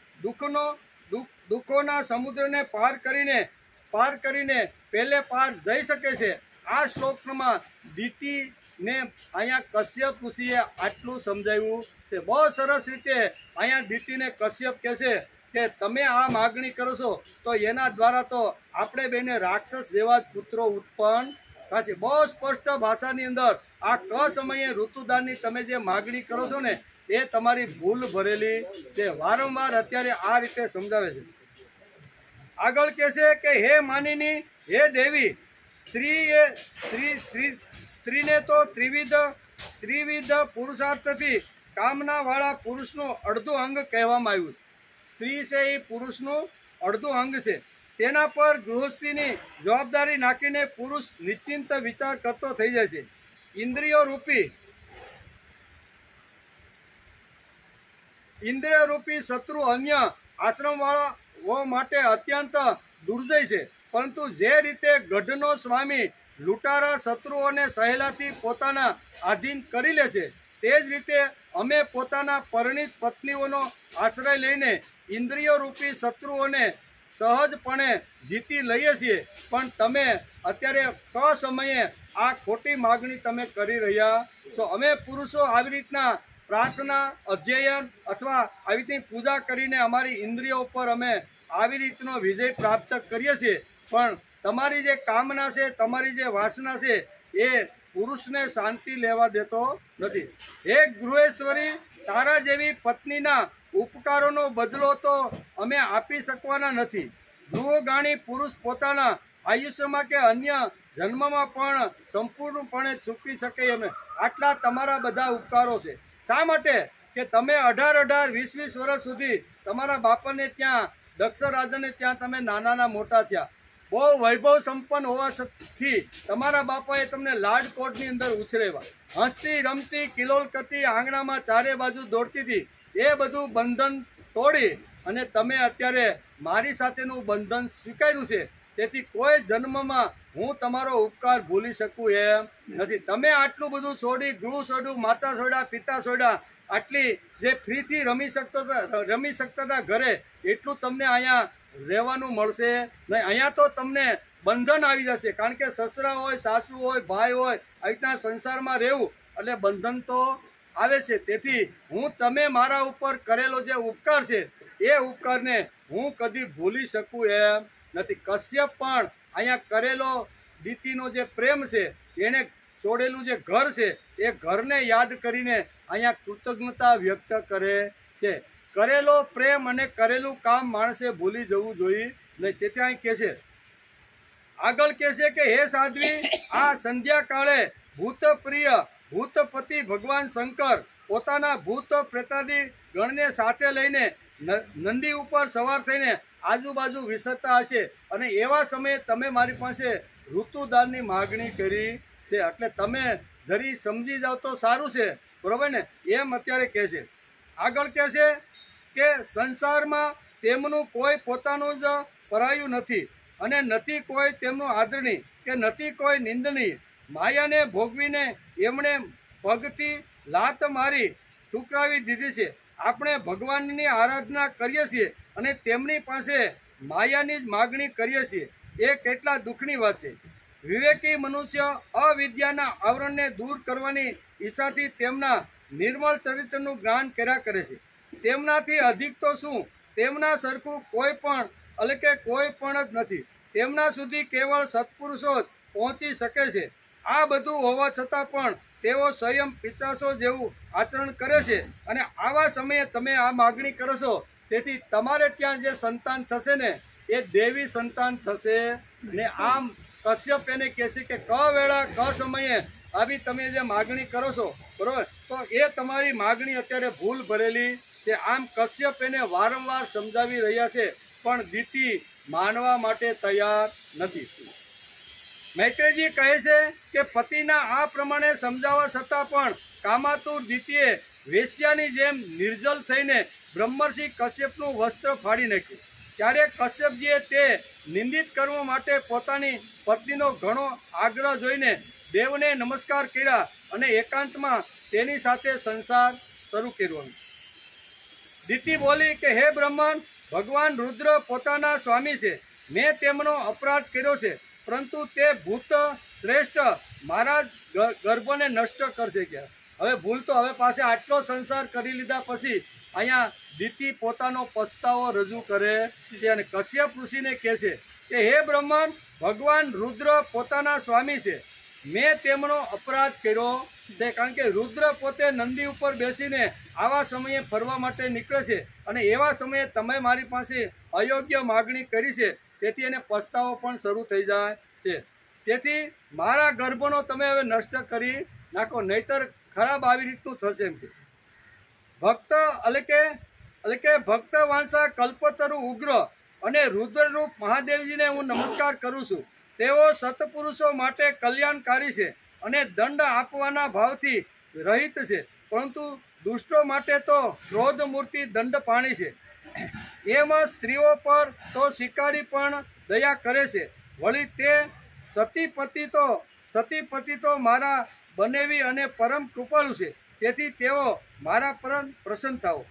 દુઃખોના સમુદ્રને પાર કરીને પેલે પાર જઈ શકે છે. આ શ્લોકમાં દીતિને અહીંયા કશ્યપ ઋષિએ આટલું સમજાવ્યું છે. બહુ સરસ રીતે અહીંયા દીતિને કશ્યપ કહે છે કે તમે આ માગણી કરો છો તો એના દ્વારા તો આપણે બેને રાક્ષસ જેવા જ પુત્રો ઉત્પન્ન થશે. બહુ સ્પષ્ટ ભાષાની અંદર આ સમયે ઋતુદાનની તમે જે માગણી કરો છો ને એ તમારી ભૂલ ભરેલી છે. વારંવાર અત્યારે આ રીતે સમજાવે છે. આગળ કહે છે કે હે માનિની, હે દેવી, સ્ત્રીને તો ત્રિવિધ પુરુષાર્થથી કામના વાળા પુરુષનું અડધું અંગ કહેવામાં આવ્યું છે. સ્ત્રી છે એ પુરુષનું અડધું અંગ છે. તેના પર ગૃહસ્થીની જવાબદારી નાખીને પુરુષ નિશ્ચિંત વિચાર કરતો થઈ જાય છે. ઇન્દ્રિય રૂપી શત્રુ અન્ય આશ્રમવાળાઓ માટે અત્યંત દુર્જય છે. પરંતુ જે રીતે ગઢનો સ્વામી લૂંટારા શત્રુઓને સહેલાથી પોતાના આધીન કરી લે છે, તે જ રીતે અમે પોતાના પરિણીત પત્નીઓનો આશ્રય લઈને ઇન્દ્રિયો રૂપી શત્રુઓને સહજપણે જીતી લઈએ છીએ. પણ તમે અત્યારે સમયે આ ખોટી માગણી તમે કરી રહ્યા છો. અમે પુરુષો આવી રીતના પ્રાર્થના, અધ્યયન અથવા આવી રીતની પૂજા કરીને અમારી ઇન્દ્રિયો ઉપર અમે આવી રીતનો વિજય પ્રાપ્ત કરીએ છીએ. પણ તમારી જે કામના છે, તમારી જે વાસના છે, એ પુરુષને શાંતિ લેવા દેતો નથી. હે ગૃહેશ્વરી, તારા જેવી પત્નીના ઉપકારોનો બદલો તો અમે આપી શકવાના નથી. ગૃહગાણી પુરુષ પોતાના આયુષ્યમાં કે અન્ય જન્મમાં પણ સંપૂર્ણપણે ચૂકવી શકે એમ. આટલા તમારા બધા ઉપકારો છે. શા માટે? કે તમે 18, 20 વર્ષ સુધી તમારા બાપાને ત્યાં દક્ષ રાજાને ત્યાં તમે નાના મોટા થયા. બહુ વૈભવ સંપન્ન હોવાથી તમારા બાપાએ તમને લાડકોટની અંદર ઉછરેવા. હસતી રમતી કિલોલ કરતી આંગણામાં ચારે બાજુ દોડતી હતી. એ બધું બંધન તોડી અને તમે અત્યારે મારી સાથેનું બંધન સ્વીકાર્યું છે. તેથી કોઈ જન્મમાં હું તમારો ઉપકાર ભૂલી શકું એમ નથી. તમે આટલું બધું છોડી, ગૃહ છોડ્યું, માતા છોડ્યા, પિતા છોડ્યા, આટલી જે ફ્રીથી રમી શકતા હતા ઘરે, એટલું તમને અહીંયા રહેવાનું મળશે નહીં. અહીંયા તો તમને બંધન આવી જશે. કારણ કે સસરા હોય, સાસુ હોય, ભાઈ હોય, આવી રીતના સંસારમાં રહેવું એટલે બંધન તો આવે છે. તેથી તમે મારા ઉપર કરેલો જે ઉપકાર છે એ ઉપકારને હું કદી ભૂલી શકું એમ નથી. કશ્યપ પણ અહીંયા કરેલો દીતિનો જે પ્રેમ છે, એને છોડેલું જે ઘર છે, એ ઘરને યાદ કરીને અહીંયા કૃતજ્ઞતા વ્યક્ત કરે છે. કરેલો પ્રેમ અને કરેલું કામ માણસે ભૂલી જવું જોઈએ નહીં. તેથી અહીં કહે છે, આગળ કહે છે કે હે સાધ્વી, આ સંધ્યાકાળે ભૂતપતિ ભગવાન શંકર પોતાના ભૂત પ્રેતાદિ ગણને સાથે લઈને નંદી ઉપર સવાર થઈને આજુબાજુ વિસરતા હશે, અને એવા સમયે તમે મારી પાસે ઋતુદાનની માગણી કરી છે. એટલે તમે જરી સમજી જાઓ તો સારું છે, બરોબર ને? એમ અત્યારે કહે છે. આગળ કહે છે કે સંસારમાં તેમનું કોઈ પોતાનું જ પરાયું નથી, અને નથી કોઈ તેમનું આદરણીય કે નથી કોઈ નિંદનીય. માયાને ભોગવીને એમણે પગથી લાત મારી ઠુકરાવી દીધી છે. આપણે ભગવાનની આરાધના કરીએ છીએ અને તેમની પાસે માયાની જ માગણી કરીએ છીએ. એ કેટલા દુઃખની વાત છે. વિવેકી મનુષ્ય અવિદ્યાના આવરણને દૂર કરવાની ઈચ્છાથી તેમના નિર્મળ ચરિત્રનું જ્ઞાન કર્યા કરે છે. તેમનાથી અધિક તો શું, તેમના સરખું કોઈ પણ એટલે કે કોઈ પણ જ નથી. તેમના સુધી કેવળ સત્પુરુષો જ પહોંચી શકે છે. આ બધું હોવા છતાં પણ તેઓ સ્વયં પિશાચો જેવું આચરણ કરે છે. અને આવા સમયે તમે આ માગણી કરો છો, તેથી તમારે ત્યાં જે સંતાન થશે ને એ દેવી સંતાન થશે. ને આમ કશ્યપ એને કહે છે કે ક વેળા ક સમયે આવી તમે જે માગણી કરો છો, બરોબર, તો એ તમારી માગણી અત્યારે ભૂલ ભરેલી છે. આમ કશ્યપ એને વારંવાર સમજાવી રહ્યા છે, પણ દિતિ માનવા માટે તૈયાર નથી. મૈત્રેયજી કહે છે કે પતિના આ પ્રમાણે સમજાવવા છતાં પણ કામાતુર દિતિએ વેશ્યાની જેમ નિર્જલ થઈને બ્રહ્મર્ષિ કશ્યપનું વસ્ત્ર ફાડી નાખ્યું. ત્યારે કશ્યપજીએ તે નિંદિત કરવા માટે પોતાની પત્નીનો ઘણો આગ્રહ જોઈને દેવને નમસ્કાર કર્યા અને એકાંતમાં તેની સાથે સંસાર શરૂ કર્યો. દિતિ બોલી કે હે બ્રહ્મન, ભગવાન રુદ્ર પોતાના સ્વામી છે. મેં તેમનો અપરાધ કર્યો છે, પરંતુ તે ભૂત શ્રેષ્ઠ મારા ગર્ભને નષ્ટ કરશે. કે હવે ભૂલ તો હવે પાસે આટલો સંસાર કરી લીધા પછી અહીંયા દિતિ પોતાનો પસ્તાવો રજૂ કરે છે અને કશ્યપ ઋષિને કહે છે કે હે બ્રહ્મન, ભગવાન રુદ્ર પોતાના સ્વામી છે. મેં તેમનો અપરાધ કર્યો છે. કારણ કે રુદ્ર પોતે નંદી ઉપર બેસીને આવા સમયે ફરવા માટે નીકળે છે, અને એવા સમયે તમે મારી પાસે અયોગ્ય માગણી કરી છે, તેથી એને પસ્તાવો પણ શરૂ થઈ જાય છે. તેથી મારા ગર્ભનો તમે હવે નષ્ટ કરી નાખો, નહીતર ખરાબ આવી રીતનું થશે. એમ કે ભક્ત એટલે કે ભક્ત વાંસા કલ્પતરુ ઉગ્ર અને રુદ્રરૂપ મહાદેવજીને હું નમસ્કાર કરું છું. તેઓ સત્પુરુષો માટે કલ્યાણકારી છે અને દંડ આપવાના ભાવથી રહિત છે, પરંતુ દુષ્ટો માટે તો ક્રોધ મૂર્તિ દંડ પાણી છે. એમાં સ્ત્રીઓ પર તો શિકારી પણ દયા કરે છે. વળી તે સતીપતિ તો મારા બનેવી અને પરમ કૃપાળુ છે, તેથી તેઓ મારા પર પ્રસન્ન થાઓ.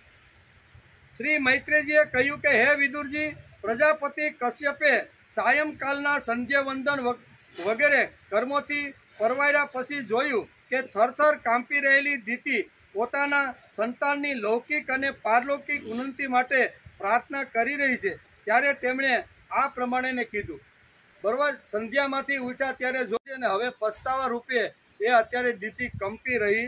શ્રી મૈત્રેયજીએ કહ્યું કે હે વિદુરજી, પ્રજાપતિ કશ્યપે સાયંકાલના સંધ્યવંદન વગેરે કર્મોથી પરવાર્યા પછી જોયું કે થરથર કાંપી રહેલી દિતિ પોતાના સંતાનની લૌકિક અને પારલૌકિક ઉન્નતિ માટે પ્રાર્થના કરી રહી છે. ત્યારે તેમણે આ પ્રમાણે કીધું, બરોબર. સંધ્યામાંથી ઉઠ્યા ત્યારે જોશે ને હવે પસ્તાવા રૂપે એ અત્યારે દિતિ કંપી રહી.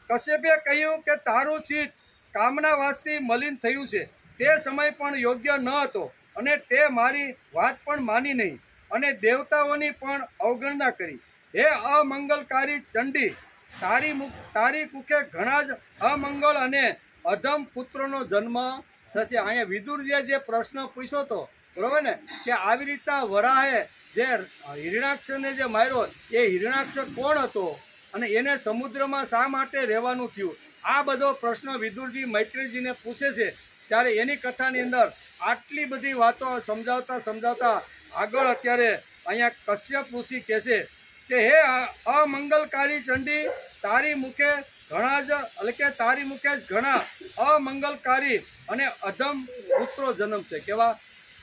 કશ્યપે કહ્યું કે તારું ચિત્ત કામનાવાસથી મલિન થયું છે. તે સમય પણ યોગ્ય ન હતો, અને તે મારી વાત પણ માની નહીં, અને દેવતાઓની પણ અવગણના કરી. હે અમંગલકારી ચંડી, તારી કુખે ઘણા જ અમંગળ અને અધમ પુત્રોનો જન્મ થશે. અહીંયા વિદુરજીએ જે પ્રશ્ન પૂછ્યો હતો, બરોબર ને, કે આવી રીતના વરાહે જે હિરણાક્ષને જે માર્યો એ હિરણાક્ષ કોણ હતો અને એને સમુદ્રમાં શા માટે રહેવાનું થયું, આ બધો પ્રશ્ન વિદુરજી મૈત્રેયજીને પૂછે છે. ત્યારે એની કથાની અંદર આટલી બધી વાતો સમજાવતા આગળ અત્યારે અહીંયા કશ્યપ ઋષિ કહે છે કે હે અમંગલકારી ચંડી, તારી મુખે જ ઘણા અમંગલકારી અને અધમ પુત્રો જન્મશે. કેવા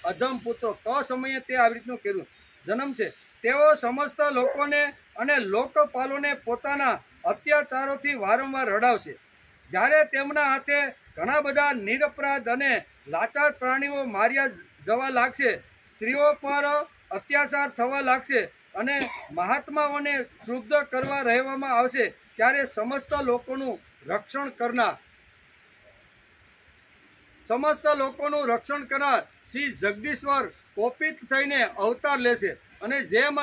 અધમ પુત્રો? ક સમયે તે આવી રીતનું કર્યું જન્મ છે. તેઓ સમસ્ત લોકોને અને લોકપાલોને પોતાના અત્યાચારોથી વારંવાર રડાવશે. જ્યારે તેમના હાથે ઘણા બધા નિરપરાધ અને લાચાર પ્રાણીઓ માર્યા જવા લાગશે, સ્ત્રીઓ પર અત્યાચાર થવા લાગશે અને મહાત્માઓને ક્ષુબ્ધ કરવા રહેવામાં આવશે, ત્યારે સમસ્ત લોકોનું રક્ષણ કરનાર શ્રી જગદીશ્વર કોપિત થઈને અવતાર લેશે, અને જેમ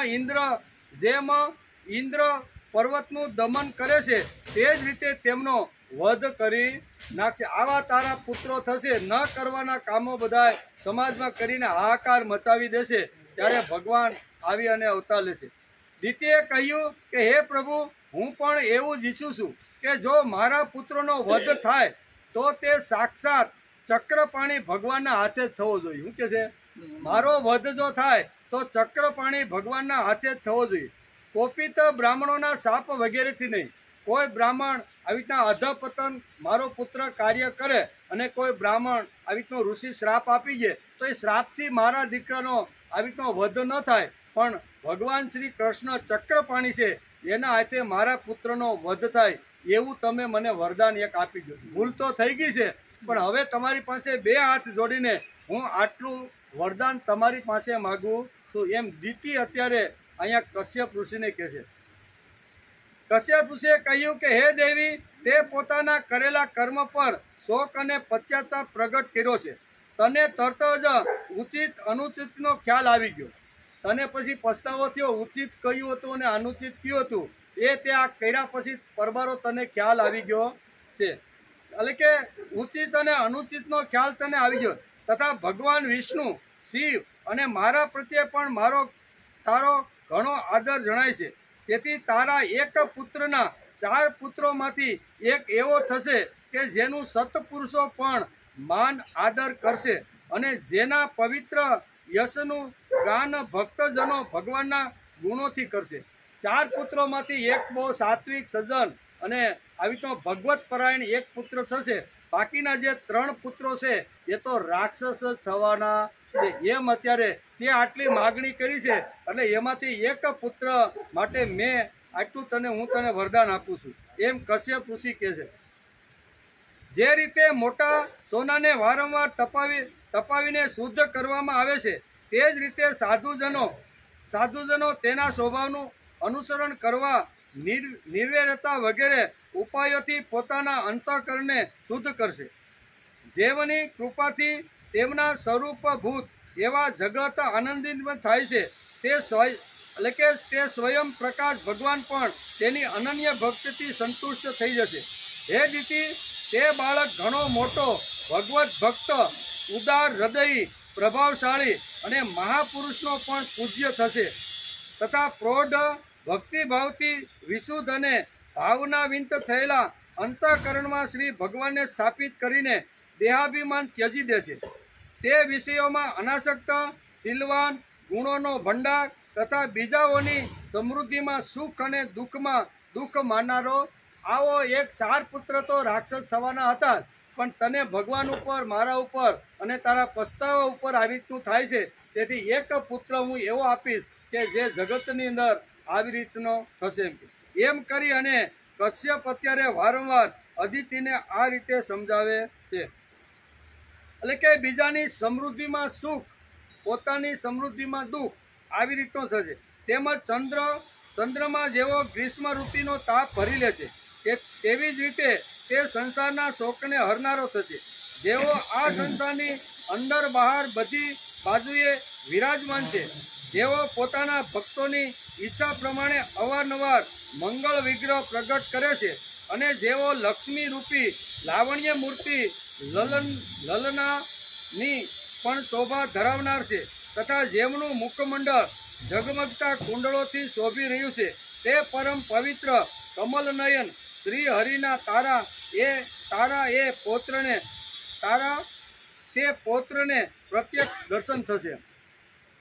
ઇન્દ્ર પર્વતનું દમન કરે છે તે જ રીતે તેમનો વધ કરી નાખશે. આવા તારા પુત્રો થશે, ન કરવાના કામો બધા સમાજમાં કરીને હાહાકાર મચાવી દેશે, ત્યારે ભગવાન આવી અને અવતાર લેશે. દિતિએ કહ્યું કે હે પ્રભુ, હું પણ એવું જ ઈચ્છું છું કે જો મારા પુત્રનો વધ થાય તો તે સાક્ષાત ચક્રપાણી ભગવાનના હાથે જ થવો જોઈએ. શું કે છે? મારો વધ જો થાય તો ચક્રપાણી ભગવાનના હાથે જ થવો જોઈએ. કોપિત બ્રાહ્મણોના શાપ વગેરેથી નહીં. કોઈ બ્રાહ્મણ આવી રીતના અધપતન મારો પુત્ર કાર્ય કરે અને કોઈ બ્રાહ્મણ આવી રીતનો ઋષિ શ્રાપ આપી દે તો એ શ્રાપથી મારા દીકરાનો આવી રીતનો વધ ન થાય, પણ ભગવાન શ્રી કૃષ્ણ ચક્રપાણી છે, એના હાથે મારા પુત્રનો વધ થાય એવું તમે મને વરદાન એક આપી દો. ભૂલ તો થઈ ગઈ છે, પણ હવે તમારી પાસે બે હાથ જોડીને હું આટલું વરદાન તમારી પાસે માગું છું. એમ દિતિ અત્યારે અહીંયા કશ્યપ ઋષિને કહે છે. કશ્યપ ઋષિએ કહ્યું કે હે દેવી, તે પોતાના કરેલા કર્મ પર શોક અને પશ્ચાતાપ પ્રગટ કર્યો છે. તને તરત જ ઉચિત અનુચિતનો ખ્યાલ આવી ગયો. તને પછી પસ્તાવો થયો, ઉચિત કયું હતું અને અનુચિત કયું હતું એ તે આ કર્યા પછી પરબારો તને ખ્યાલ આવી ગયો છે. એટલે કે ઉચિત અને અનુચિતનો ખ્યાલ તને આવી ગયો. તથા ભગવાન વિષ્ણુ, શિવ અને મારા પ્રત્યે પણ તારો ઘણો આદર જણાય છે. તેથી તારા એક પુત્રના 4 પુત્રોમાંથી એક એવો થશે કે જેનું સત્પુરુષો પણ માન આદર કરશે અને જેના પવિત્ર યશનું ગાન ભક્તજનો ભગવાનના ગુણોથી કરશે. 4 પુત્રોમાંથી એક બહુ સાત્વિક સજ્જન અને આવી તો ભગવત પરાયણ એક પુત્ર થશે. બાકીના જે 3 પુત્રો છે એ તો રાક્ષસ જ થવાના છે. એમ અત્યારે તે આટલી માગણી કરી છે, એટલે એમાંથી એક પુત્ર માટે મેં આટલું હું તને વરદાન આપું છું. એમ કશ્યપ ઋષિ કહે છે. જે રીતે મોટા સોનાને વારંવાર તપાવીને શુદ્ધ કરવામાં આવે છે, તે જ રીતે સાધુજનો તેના સ્વભાવનું અનુસરણ કરવા નિર્વેરતા વગેરે ઉપાયોથી પોતાના અંતઃકરણને શુદ્ધ કરશે. જેમની કૃપાથી તેમના સ્વરૂપભૂત એવા જગત આનંદિત થાય છે, તે સ્વયં પ્રકાશ ભગવાન પણ તેની અનન્ય ભક્તિથી સંતુષ્ટ થઈ જશે. હે દિતિ, તે બાળક ઘણો મોટો ભગવત ભક્ત, ઉદાર હૃદયી, પ્રભાવશાળી અને મહાપુરુષનો પણ પૂજ્ય થશે. તથા પ્રૌઢ ભક્તિભાવથી વિશુદ્ધ અને ભાવનાવિંત થયેલા અંતઃકરણમાં શ્રી ભગવાનને સ્થાપિત કરીને દેહાભિમાન ત્યજી દેશે. તે વિષયોમાં અનાસક્ત, શીલવાન, ગુણોનો ભંડાર તથા બીજાઓની સમૃદ્ધિમાં સુખ અને દુઃખમાં દુઃખ માનનારો. આવો એક 4 પુત્ર તો રાક્ષસ થવાના હતા, પણ તને ભગવાન ઉપર, મારા ઉપર અને તારા પસ્તાવા ઉપર આવી રીતનું થાય છે. તેથી એક પુત્ર હું એવો આપીશ કે જે જગતની અંદર આવી રીતનો થશે. એમ કરી અને કશ્યપ અત્યારે વારંવાર અદિતિને આ રીતે સમજાવે છે. એટલે કે બીજાની સમૃદ્ધિમાં સુખ, પોતાની સમૃદ્ધિમાં દુઃખ આવી રીતનો થશે. તેમજ ચંદ્રમાં જેવો ગ્રીષ્મ ઋતુનો તાપ ભરી લેશે, તેવી જ રીતે તે સંસારના શોકને હરનારો થશે. જેવો આ સંસારની અંદર બહાર બધી બાજુએ વિરાજમાન છે, જેઓ પોતાના ભક્તોની ઈચ્છા પ્રમાણે અવારનવાર મંગળ વિગ્રહ પ્રગટ કરે છે અને જેઓ લક્ષ્મી રૂપી લાવણ્ય મૂર્તિ લલનાની પણ શોભા ધરાવનાર છે, તથા જેમનું મુખમંડળ ઝગમગતા કુંડળોથી શોભી રહ્યું છે, તે પરમ પવિત્ર કમલનયન શ્રી હરિના તે પૌત્રને પ્રત્યક્ષ દર્શન થશે.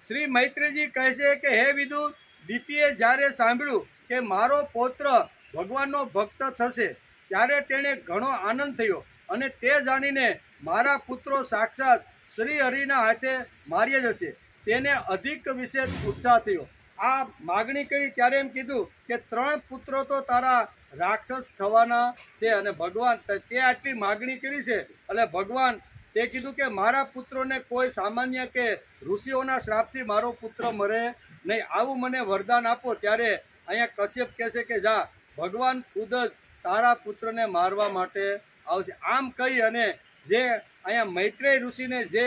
શ્રી મૈત્રેયજી કહે છે કે હે વિદુર, દિતિએ જ્યારે સાંભળ્યું કે મારો પૌત્ર ભગવાનનો ભક્ત થશે, ત્યારે તેણે ઘણો આનંદ થયો અને તે જાણીને મારા પુત્રો સાક્ષાત શ્રી હરિના હાથે માર્યા જશે, તેને અધિક વિશેષ ઉત્સાહ થયો. આ માગણી કરી ત્યારે એમ કીધું કે 3 પુત્રો તો તારા રાક્ષસ થવાના છે અને ભગવાન તે આટલી માગણી કરી છે એટલે ભગવાન તે કીધું કે મારા પુત્રોને કોઈ સામાન્ય કે ઋષિઓના શ્રાપથી મારો પુત્ર મરે નહીં, આવું મને વરદાન આપો. ત્યારે અહીંયા કશ્યપ કહે છે કે જા, ભગવાન ખુદ જ તારા પુત્રને મારવા માટે આવશે. આમ કહી અને જે અહીંયા મૈત્રેય ઋષિને જે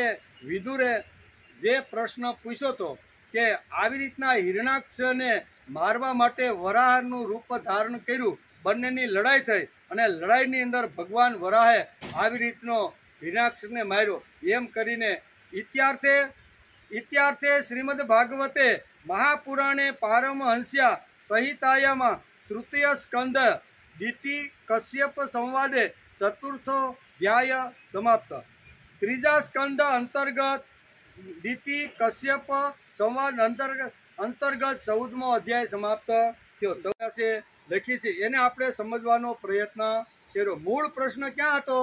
વિદુરે જે પ્રશ્ન પૂછ્યો હતો કે આવી રીતના હિરણાક્ષને મારવા માટે વરાહનું રૂપ ધારણ કર્યું, બંનેની લડાઈ થઈ અને લડાઈની અંદર ભગવાન વરાહે આવી રીતનો હિરણાક્ષને માર્યો. એમ કરીને इत्यार्थे श्रीमद्भागवते महापुराणे पारमहंस्या संहितायां तृतीय स्कंद दिति कश्यप संवादे चतुर्थो अध्याय समाप्त। त्रीजा स्कंद अंतर्गत दिति कश्यप संवाद अंतर्गत 14मो अध्याय समाप्त थयो। 14 लखी छे एने आपणे समजवानो प्रयत्न कर्यो। मूळ प्रश्न क्या हतो?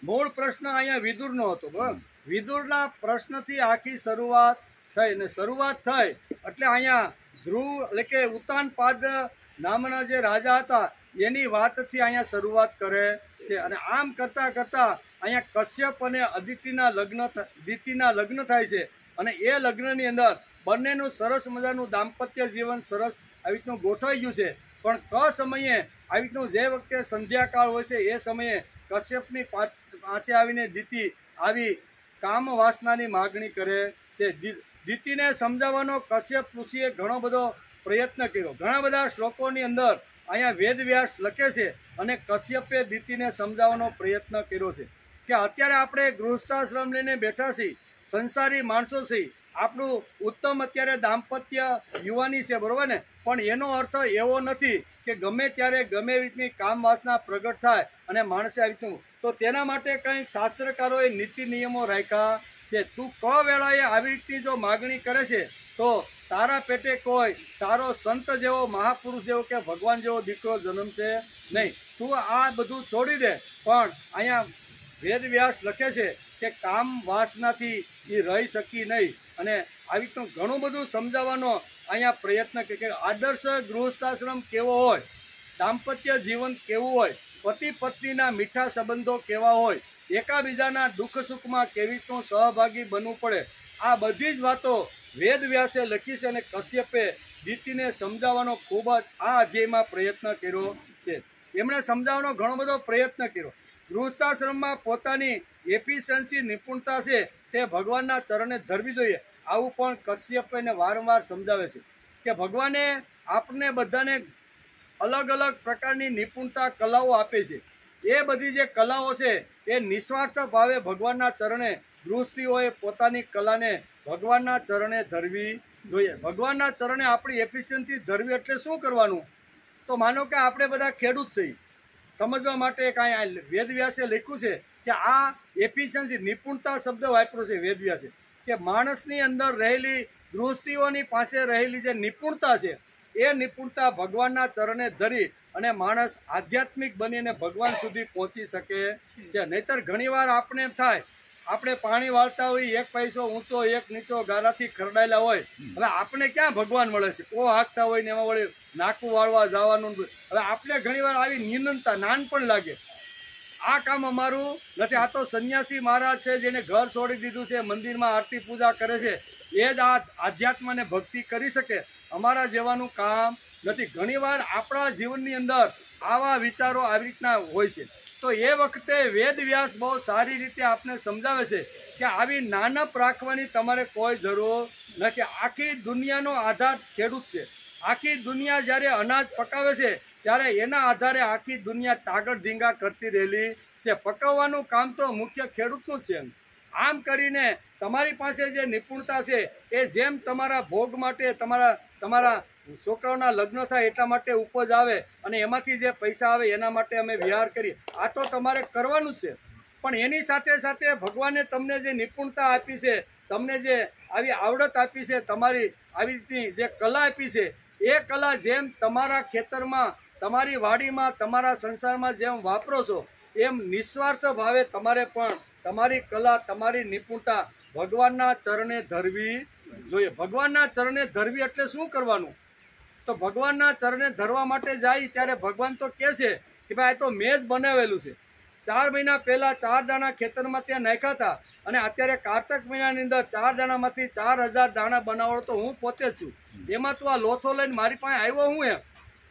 मूळ प्रश्न अहींया विदुरनो हतो। बराबर, विदुરના પ્રશ્નથી આખી શરૂઆત થઈ અને શરૂઆત થઈ એટલે અહીંયા ધ્રુવ એટલે કે ઉત્તાનપાદ નામના જે રાજા હતા એની વાતથી અહીંયા શરૂઆત કરે છે અને આમ કરતા કરતા અહીંયા કશ્યપ અને દિતિના લગ્ન થાય છે અને એ લગ્નની અંદર બંનેનું સરસ મજાનું દાંપત્ય જીવન સરસ આવી રીતનું ગોઠવાઈ ગયું છે। પણ ક સમયે આવી રીતનું જે વખતે સંધ્યાકાળ હોય છે એ સમયે કશ્યપની પાસે આવીને દિતિ આવી કામ વાસનાની માગણી કરે છે। દિતિને સમજાવવાનો કશ્યપ ઋષિએ ઘણો બધો પ્રયત્ન કર્યો। ઘણા બધા શ્લોકોની અંદર અહીંયા વેદવ્યાસ લખે છે અને કશ્યપે દિતિને સમજાવવાનો પ્રયત્ન કર્યો છે કે અત્યારે આપણે ગૃહસ્થાશ્રમ લઈને બેઠા છીએ, સંસારી માણસો છીએ, આપણું ઉત્તમ અત્યારે દાંપત્ય યુવાની છે, બરોબર ને? પણ એનો અર્થ એવો નથી કે ગમે ત્યારે ગમે રીતની કામ વાસના પ્રગટ થાય અને માણસે આવી રીતનું, તો તેના માટે કંઈક શાસ્ત્રકારોએ નીતિ નિયમો રાખ્યા છે। તું ક વેળાએ આવી રીતની જો માગણી કરે છે તો તારા પેટે કોઈ સારો સંત જેવો મહાપુરુષ જેવો કે ભગવાન જેવો દીકરો જન્મશે નહીં। તું આ બધું છોડી દે। પણ અહીંયા વેદવ્યાસ લખે છે કે કામ વાસનાથી એ રહી શકી નહીં અને આવી રીતનું ઘણું બધું સમજાવવાનો અહીંયા પ્રયત્ન કે આદર્શ ગૃહસ્થાશ્રમ કેવો હોય, દાંપત્ય જીવન કેવું હોય, પતિ પત્નીના મીઠા સંબંધો કેવા હોય, એકાબીજાના દુઃખ સુખમાં કેવી રીતનું સહભાગી બનવું પડે, આ બધી જ વાતો વેદવ્યાસે લખી છે અને કશ્યપે દિતિને સમજાવવાનો ખૂબ જ આ અધ્યાયમાં પ્રયત્ન કર્યો છે। એમણે સમજાવવાનો ઘણો બધો પ્રયત્ન કર્યો। ગૃહસ્થાશ્રમમાં પોતાની એફિશિયન્સી નિપુણતા છે તે ભગવાનના ચરણે ધરવી જોઈએ, આવું પણ કશ્યપને વારંવાર સમજાવે છે કે ભગવાને આપણને બધાને અલગ અલગ પ્રકારની નિપુણતા કલાઓ આપે છે। એ બધી જે કલાઓ છે એ નિસ્વાર્થ ભાવે ભગવાનના ચરણે ગૃહસ્થીઓએ પોતાની કલાને ભગવાનના ચરણે ધરવી જોઈએ। ભગવાનના ચરણે આપણી એફિશિયન્સી ધરવી એટલે શું કરવાનું? તો માનો કે આપણે બધા ખેડૂત છીએ, સમજવા માટે કાંઈ વેદવ્યાસે લખ્યું છે કે આ એફિશિયન્સી નિપુણતા શબ્દ વાપર્યો છે વેદવ્યાસે કે માણસની અંદર રહેલી ગૃહસ્થીઓની પાસે રહેલી જે નિપુણતા છે એ નિપુણતા ભગવાનના ચરણે ધરી અને માણસ આધ્યાત્મિક બનીને ભગવાન સુધી પહોંચી શકે છે। નહીતર ઘણીવાર આપણે એમ થાય આપણે પાણી વાળતા હોય, એક પૈસો ઊંચો એક નીચો ગારાથી ખરડાયેલા હોય, હવે આપણે ક્યાં ભગવાન મળે છે? કો હાંકતા હોય ને એમાં વળી નાકું વાળવા જવાનું। હવે આપણે ઘણીવાર આવી નિંદનતા નાનપણ લાગે, આ કામ અમારું નથી, આ તો સંન્યાસી મહારાજ છે જેને ઘર છોડી દીધું છે, મંદિરમાં આરતી પૂજા કરે છે, એ જ આ આધ્યાત્મને ભક્તિ કરી શકે, અમારા જેવાનું કામ નથી। ઘણીવાર આપણા જીવનની અંદર આવા વિચારો આવી રીતના હોય છે। તો એ વખતે વેદવ્યાસ બહુ સારી રીતે આપને સમજાવે છે કે આવી નાનપ રાખવાની તમારે કોઈ જરૂર નથી। આખી દુનિયાનો આધાર ખેડૂત છે। આખી દુનિયા જ્યારે અનાજ પકાવે છે ત્યારે એના આધારે આખી દુનિયા તાગડ ધીંગા કરતી રહેલી છે। પકવવાનું કામ તો મુખ્ય ખેડૂતનું છે। આમ કરીને તમારી પાસે જે નિપુણતા છે એ જેમ તમારા ભોગ માટે તમારા છોકરાઓના લગ્ન થાય એટલા માટે ઉપજ આવે અને એમાંથી જે પૈસા આવે એના માટે અમે વિહાર કરીએ, આ તો તમારે કરવાનું જ છે। પણ એની સાથે સાથે ભગવાને તમને જે નિપુણતા આપી છે, તમને જે આવી આવડત આપી છે, તમારી આવી રીતની જે કલા આપી છે, એ કલા જેમ તમારા ખેતરમાં, તમારી વાડીમાં, તમારા સંસારમાં જેમ વાપરો છો એમ નિસ્વાર્થ ભાવે તમારે પણ તમારી કલા, તમારી નિપુણતા ભગવાનના ચરણે ધરવી જોઈએ। ભગવાનના ચરણે ધરવી એટલે શું કરવાનું? તો ભગવાનના ચરણે ધરવા માટે જાય ત્યારે ભગવાન તો કહે છે કે ભાઈ આ તો મેં જ બનાવેલું છે। 4 મહિના પહેલાં 4 દાણા ખેતરમાં ત્યાં નાખ્યા હતા અને અત્યારે કારતક મહિનાની અંદર 4 દાણામાંથી 4000 દાણા બનાવડો તો હું પોતે જ છું। એમાં તું આ લોથો લઈને મારી પાસે આવ્યો હું એમ?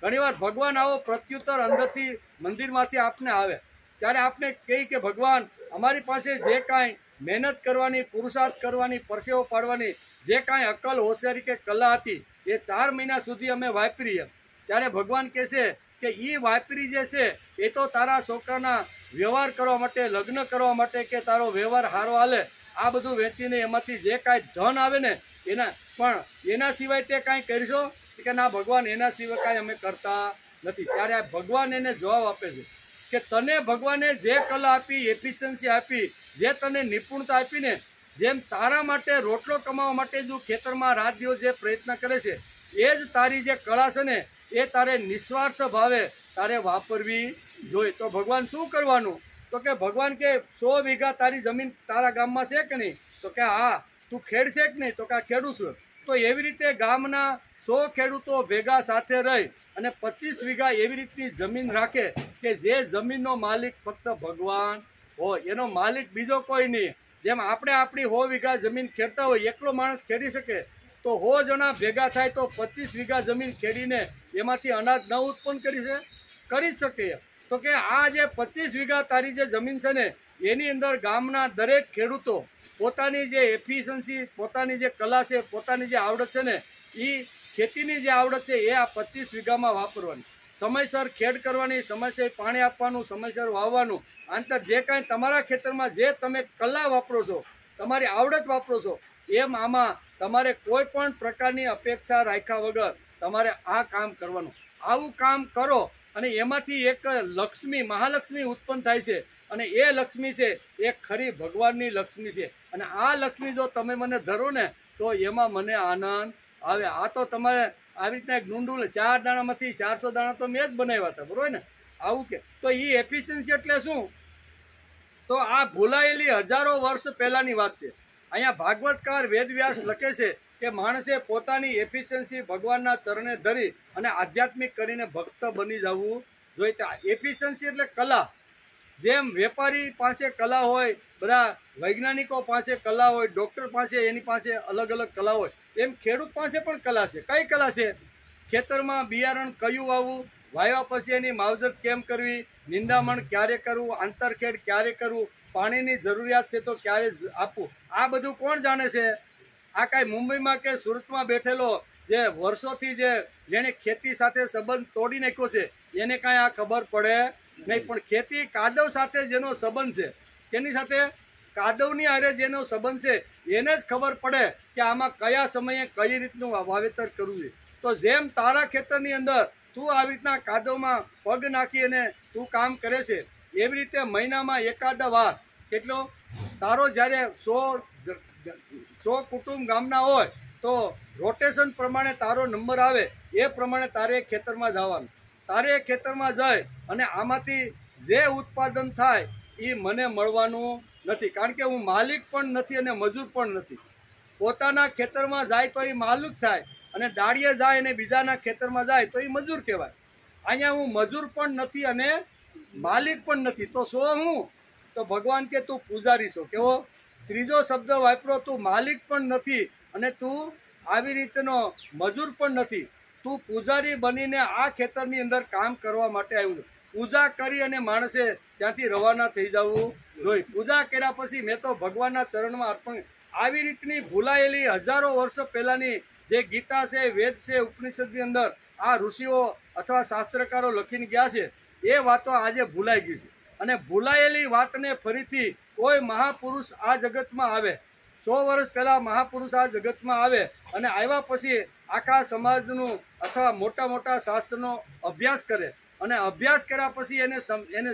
ઘણીવાર ભગવાન આવો પ્રત્યુત્તર અંદરથી મંદિરમાંથી આપને આવે ત્યારે આપણે કહીએ કે ભગવાન અમારી પાસે જે કાંઈ મહેનત કરવાની, પુરુષાર્થ કરવાની, પરસેવો પાડવાની જે કાંઈ અક્કલ, હોશિયારી કે કલા હતી એ 4 મહિના સુધી અમે વાપરીએ। ત્યારે ભગવાન કહે છે કે એ વાપરી જે છે એ તો તારા છોકરાના વ્યવહાર કરવા માટે, લગ્ન કરવા માટે કે તારો વ્યવહાર સારો હાલે આ બધું વેચીને એમાંથી જે કાંઈ ધન આવે ને એના સિવાય તે કાંઈ કરશો કે ના ભગવાન, એના સિવાય કાંઈ અમે કરતા નથી. ત્યારે આ ભગવાન એને જવાબ આપે છે કે તને ભગવાને જે કલા આપી, એફિશિયન્સી આપી, જે તને નિપુણતા આપીને, જેમ તારા માટે રોટલો કમાવા માટે જો ખેતરમાં રાત દિવસ જે પ્રયત્ન કરે છે, એ જ તારી જે કળા છે ને એ તારે નિસ્વાર્થ ભાવે તારે વાપરવી જોઈએ. તો ભગવાન શું કરવાનું? તો કે ભગવાન કે 100 વીઘા તારી જમીન તારા ગામમાં છે કે નહીં? તો કે હા. તું ખેડશે કે નહીં? તો કે ખેડું છું. તો એવી રીતે ગામના 100 ખેડૂતો ભેગા સાથે રહી અને 25 વીઘા એવી રીતની જમીન રાખે કે જે જમીનનો માલિક ફક્ત ભગવાન હોય, એનો માલિક બીજો કોઈ નહીં. જેમ આપણે આપણી 100 વીઘા જમીન ખેડતા હોય, એકલો માણસ ખેડી શકે, તો 100 જણા ભેગા થાય તો 25 વીઘા જમીન ખેડીને એમાંથી અનાજ ન ઉત્પન્ન કરી શકે. તો કે આ જે 25 વીઘા તારી જે જમીન છે ને એની અંદર ગામના દરેક ખેડૂતો પોતાની જે એફિશિયન્સી, પોતાની જે કલા છે, પોતાની જે આવડત છે ને એ ખેતીની જે આવડત છે એ આ 25 વીઘામાં વાપરવાની. સમયસર ખેડ કરવાની, સમયસર પાણી આપવાનું, સમયસર વાવવાનું. આંતર જે કાંઈ તમારા ખેતરમાં જે તમે કલા વાપરો છો, તમારી આવડત વાપરો છો, એમ આમાં તમારે કોઈ પણ પ્રકારની અપેક્ષા રાખ્યા વગર તમારે આ કામ કરવાનું. આવું કામ કરો અને એમાંથી એક લક્ષ્મી, મહાલક્ષ્મી ઉત્પન્ન થાય છે. અને એ લક્ષ્મી છે એ ખરી ભગવાનની લક્ષ્મી છે. અને આ લક્ષ્મી જો તમે મને ધરો ને તો એમાં મને આનંદ આવે. આ તો તમારે આવી રીતના એક ડુંડું 4 દાણામાંથી 400 દાણા તો મેં જ બનાવ્યા હતા, બરોબર ને? આવું કે તો એ એફિશિયન્સી એટલે શું? તો આ ભૂલાયેલી હજારો વર્ષ પહેલાની વાત છે. અહીંયા ભાગવતકાર વેદવ્યાસ લખે છે કે માણસે પોતાની એફિશિયન્સી ભગવાનના ચરણે ધરી અને આધ્યાત્મિક કરીને ભક્ત બની જવું જોઈએ. એફિશિયન્સી એટલે કલા. જેમ વેપારી પાસે કલા હોય, બધા વૈજ્ઞાનિકો પાસે કલા હોય, ડૉક્ટર પાસે એની પાસે અલગ અલગ કલા હોય, એમ ખેડૂત પાસે પણ કલા છે. કઈ કલા છે? ખેતરમાં બિયારણ કયું વાવવું, વાવ્યા પછી એની માવજત કેમ કરવી, નિંદામણ ક્યારે કરવું, આંતરખેડ ક્યારે કરવું, પાણીની જરૂરિયાત છે તો ક્યારે આપવું, આ બધું કોણ જાણે છે? આ કાંઈ મુંબઈમાં કે સુરતમાં બેઠેલો જે વર્ષોથી જેણે ખેતી સાથે સંબંધ તોડી નાખ્યો છે એને કાંઈ આ ખબર પડે નહીં. પણ ખેતી કાદવ સાથે જેનો સંબંધ છે, તેની સાથે કાદવની હારે જેનો સંબંધ છે એને જ ખબર પડે કે આમાં કયા સમયે કઈ રીતનું વાવેતર કરવું છે. તો જેમ તારા ખેતરની અંદર તું આવી રીતના કાદવમાં પગ નાખી અને તું કામ કરે છે, એવી રીતે મહિનામાં એકાદા વાર કેટલો તારો જ્યારે 100 કુટુંબ ગામના હોય તો રોટેશન પ્રમાણે તારો નંબર આવે એ પ્રમાણે તારે ખેતરમાં જવાનું. તારે ખેતરમાં જઈ અને આમાંથી જે ઉત્પાદન થાય એ મને મળવાનું નથી, કારણ કે હું માલિક પણ નથી અને મજૂર પણ નથી. પોતાના ખેતરમાં જાય તો એ માલિક થાય અને દાડીએ જાય અને બીજાના ખેતરમાં જાય તો એ મજૂર કહેવાય. અહીંયા હું મજૂર પણ નથી અને માલિક પણ નથી. તો હું તો ભગવાન કે તું પૂજારી છો. કેવો ત્રીજો શબ્દ વાપરો, તું માલિક પણ નથી અને તું આવી રીતનો મજૂર પણ નથી. તું પૂજારી બનીને આ ખેતરની અંદર કામ કરવા માટે આવ્યું. પૂજા કરી અને માણસે ત્યાંથી રવાના થઈ જવું જોઈએ. પૂજા કર્યા પછી મેં તો ભગવાનના ચરણમાં અર્પણ. આવી રીતની ભૂલાયેલી હજારો વર્ષો પહેલાની જે ગીતા છે, વેદ છે, ઉપનિષદની અંદર આ ઋષિઓ અથવા શાસ્ત્રકારો લખીને ગયા છે એ વાતો આજે ભૂલાઈ ગઈ છે. અને ભૂલાયેલી વાતને ફરીથી કોઈ મહાપુરુષ આ જગતમાં આવે, 100 વર્ષ પહેલાં મહાપુરુષ આ જગતમાં આવે અને આવ્યા પછી આખા સમાજનું અથવા મોટા મોટા શાસ્ત્રનો અભ્યાસ કરે અને અભ્યાસ કર્યા પછી એને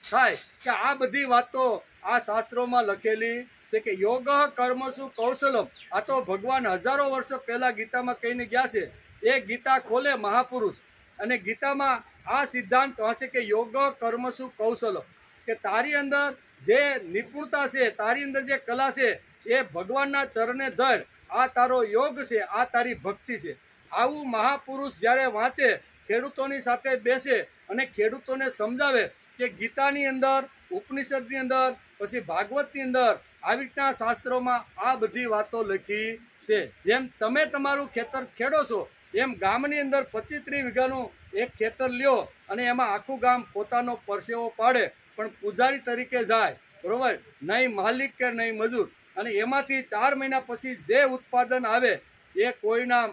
થાય કે આ બધી વાતો આ શાસ્ત્રોમાં લખેલી છે કે યોગ કર્મસુ કૌશલમ. આ તો ભગવાન હજારો વર્ષો પહેલાં ગીતામાં કહીને ગયા છે. એ ગીતા ખોલે મહાપુરુષ અને ગીતામાં આ સિદ્ધાંત હશે કે યોગ કર્મસુ કૌશલમ, કે તારી અંદર જે નિપુણતા છે, તારી અંદર જે કલા છે એ ભગવાનના ચરણે ધર. આ તારો યોગ છે, આ તારી ભક્તિ છે. આવું મહાપુરુષ જ્યારે વાંચે, ખેડૂતોની સાથે બેસે અને ખેડૂતોને સમજાવે કે ગીતાની અંદર, ઉપનિષદની અંદર, પછી ભાગવતની અંદર આવી રીતના શાસ્ત્રોમાં આ બધી વાતો લખી છે. જેમ તમે તમારું ખેતર ખેડો છો એમ ગામની અંદર 25-30 વીઘાનું એક ખેતર લ્યો અને એમાં આખું ગામ પોતાનો પરસેવો પાડે, પણ પૂજારી તરીકે જાય, બરોબર? નહીં માલિક કે નહીં મજૂર. અને એમાંથી 4 મહિના પછી જે ઉત્પાદન આવે એ કોઈના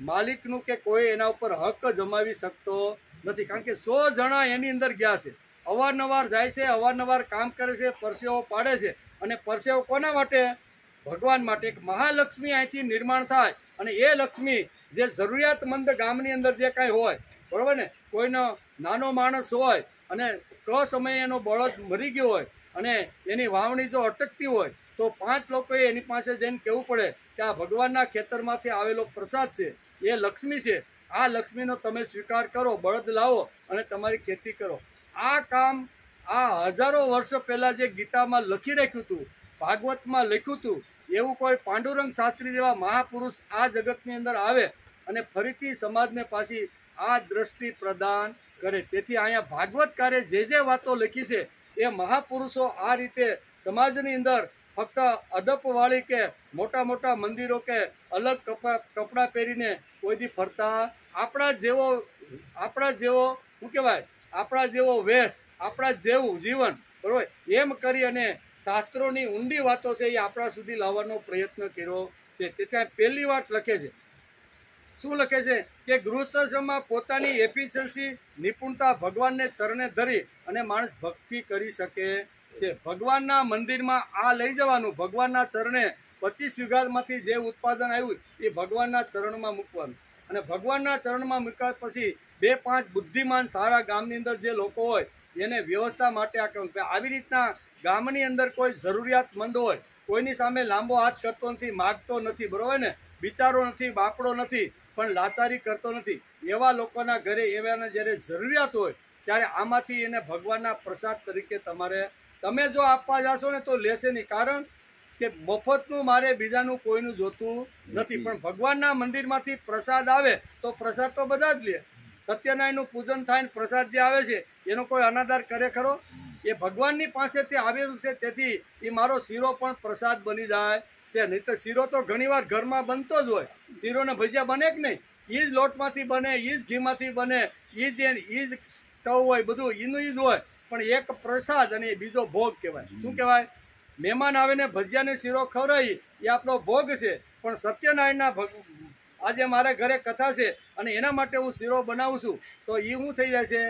માલિકનું કે કોઈ એના ઉપર હક જમાવી શકતો નથી, કારણ કે 100 જણા એની અંદર ગયા છે, અવારનવાર જાય છે, અવારનવાર કામ કરે છે, પરસેવો પાડે છે. અને પરસેવો કોના માટે? ભગવાન માટે એક મહાલક્ષ્મી અહીંથી નિર્માણ થાય અને એ લક્ષ્મી જે જરૂરિયાતમંદ ગામની અંદર જે કાંઈ હોય, બરાબર ને, કોઈનો નાનો માણસ હોય અને સમયે એનો બળદ મરી ગયો હોય અને એની વાવણી જો અટકતી હોય તો 5 લોકોએ એની પાસે જઈને કહેવું પડે કે આ ભગવાનના ખેતરમાંથી આવેલો પ્રસાદ છે, એ લક્ષ્મી છે, આ લક્ષ્મીનો તમે સ્વીકાર કરો, બળદ લાવો અને તમારી ખેતી કરો. આ કામ આ હજારો વર્ષ પહેલાં જે ગીતામાં લખી રાખ્યું હતું, ભાગવતમાં લખ્યું હતું, એવું કોઈ પાંડુરંગ શાસ્ત્રી જેવા મહાપુરુષ આ જગતની અંદર આવે અને ફરીથી સમાજને પાછી આ દ્રષ્ટિ પ્રદાન કરે. તેથી અહીંયા ભાગવતકારે જે વાતો લખી છે એ મહાપુરુષો આ રીતે સમાજની અંદર ફક્ત અદપવાળી કે મોટા મોટા મંદિરો કે અલગ કપડાં પહેરીને કોઈ દી ફરતા, આપણા જેવો શું કહેવાય, આપણા જેવો વેશ, આપણા જેવું જીવન, બરોબર, એમ કરી અને શાસ્ત્રોની ઊંડી વાતો છે એ આપણા સુધી લાવવાનો પ્રયત્ન કર્યો છે. તેથી પહેલી વાત લખે છે, શું લખે છે કે ગૃહસ્થાશ્રમમાં પોતાની એફિશિયન્સી, નિપુણતા ભગવાનને ચરણે ધરી અને માણસ ભક્તિ કરી શકે છે. ભગવાનના મંદિરમાં આ લઈ જવાનું, ભગવાનના ચરણે 25 વીઘામાંથી જે ઉત્પાદન આવ્યું એ ભગવાનના ચરણમાં મૂકવાનું અને ભગવાનના ચરણમાં મૂક્યા પછી 2-5 બુદ્ધિમાન સારા ગામની અંદર જે લોકો હોય એને વ્યવસ્થા માટે આ કરવું. આવી રીતના ગામની અંદર કોઈ જરૂરિયાતમંદ હોય, કોઈની સામે લાંબો હાથ કરતો નથી, માગતો નથી, બરોબર ને, બિચારો નથી, બાપડો નથી, પણ લાચારી કરતો નથી, એવા લોકોના ઘરે એવાને જ્યારે જરૂરિયાત હોય ત્યારે આમાંથી એને ભગવાનના પ્રસાદ તરીકે તમે જો આપવા જાશો ને તો લેશે નહીં. કારણ કે મફતનું મારે બીજાનું કોઈનું જોતું નથી, પણ ભગવાનના મંદિરમાંથી પ્રસાદ આવે તો પ્રસાદ તો બધા જ લે. સત્યનારાયણનું પૂજન થાય ને પ્રસાદ જે આવે છે એનો કોઈ અનાદર કરે ખરો? એ ભગવાનની પાસેથી આવેલું છે, તેથી એ મારો શીરો પણ પ્રસાદ બની જાય છે. નહીં તો શીરો તો ઘણીવાર ઘરમાં બનતો જ હોય, શીરો ને ભજીયા બને કે નહીં, એ જ લોટમાંથી બને, એ જ ઘીમાંથી બને, એ જ સ્ટવ હોય, બધું એનું જ હોય, પણ એક પ્રસાદ અને બીજો ભોગ કહેવાય. શું કહેવાય? મહેમાન આવે ને ભજીયા ને શીરો ખવડાવી એ આપણો ભોગ છે, પણ સત્યનારાયણના આજે મારે ઘરે કથા છે અને એના માટે હું શીરો બનાવું છું તો એ શું થઈ જાય છે?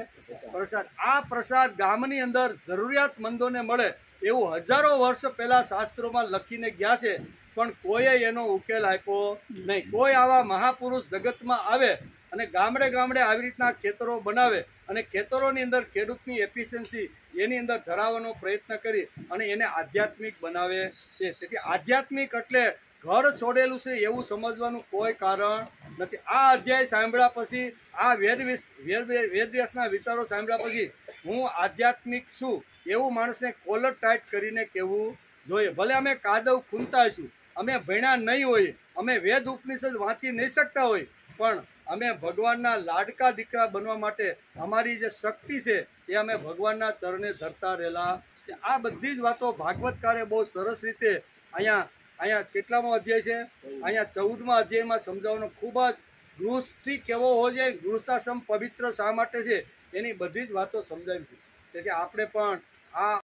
પ્રસાદ. આ પ્રસાદ ગામની અંદર જરૂરિયાતમંદોને મળે એવું હજારો વર્ષ પહેલા શાસ્ત્રોમાં લખીને ગયા છે, પણ કોઈએ એનો ઉકેલ આપ્યો નહીં. કોઈ આવા મહાપુરુષ જગતમાં આવે અને ગામડે ગામડે આવી રીતના ખેતરો બનાવે અને ખેતરોની અંદર ખેડૂતની એફિશિયન્સી એની અંદર ધરાવવાનો પ્રયત્ન કરી અને એને આધ્યાત્મિક બનાવે છે. તેથી આધ્યાત્મિક એટલે ઘર છોડેલું છે એવું સમજવાનું કોઈ કારણ નથી. આ અધ્યાય સાંભળ્યા પછી, આ વેદવ્યાસના વિચારો સાંભળ્યા પછી હું આધ્યાત્મિક છું એવું માણસને કોલર ટાઈટ કરીને કહેવું જોઈએ. ભલે અમે કાદવ ખૂંદતા છું, અમે ભણ્યા નહીં હોય, અમે વેદ ઉપનિષદ વાંચી નહીં શકતા હોય, પણ અમે ભગવાનના લાડકા દીકરા બનવા માટે અમારી જે શક્તિ છે એ અમે ભગવાનના ચરણે ધરતા રહેલા છે. આ બધી જ વાતો ભાગવતકારે બહુ સરસ રીતે અહીંયા કેટલામો અધ્યાય છે? અહીંયા 14મા અધ્યાયમાં સમજાવવાનો ખૂબ જ ગૃહસ્થી કેવો હોવો જોઈએ, ગૃહસ્થાશ્રમ પવિત્ર શા માટે છે એની બધી જ વાતો સમજાવી છે. તેથી આપણે પણ આ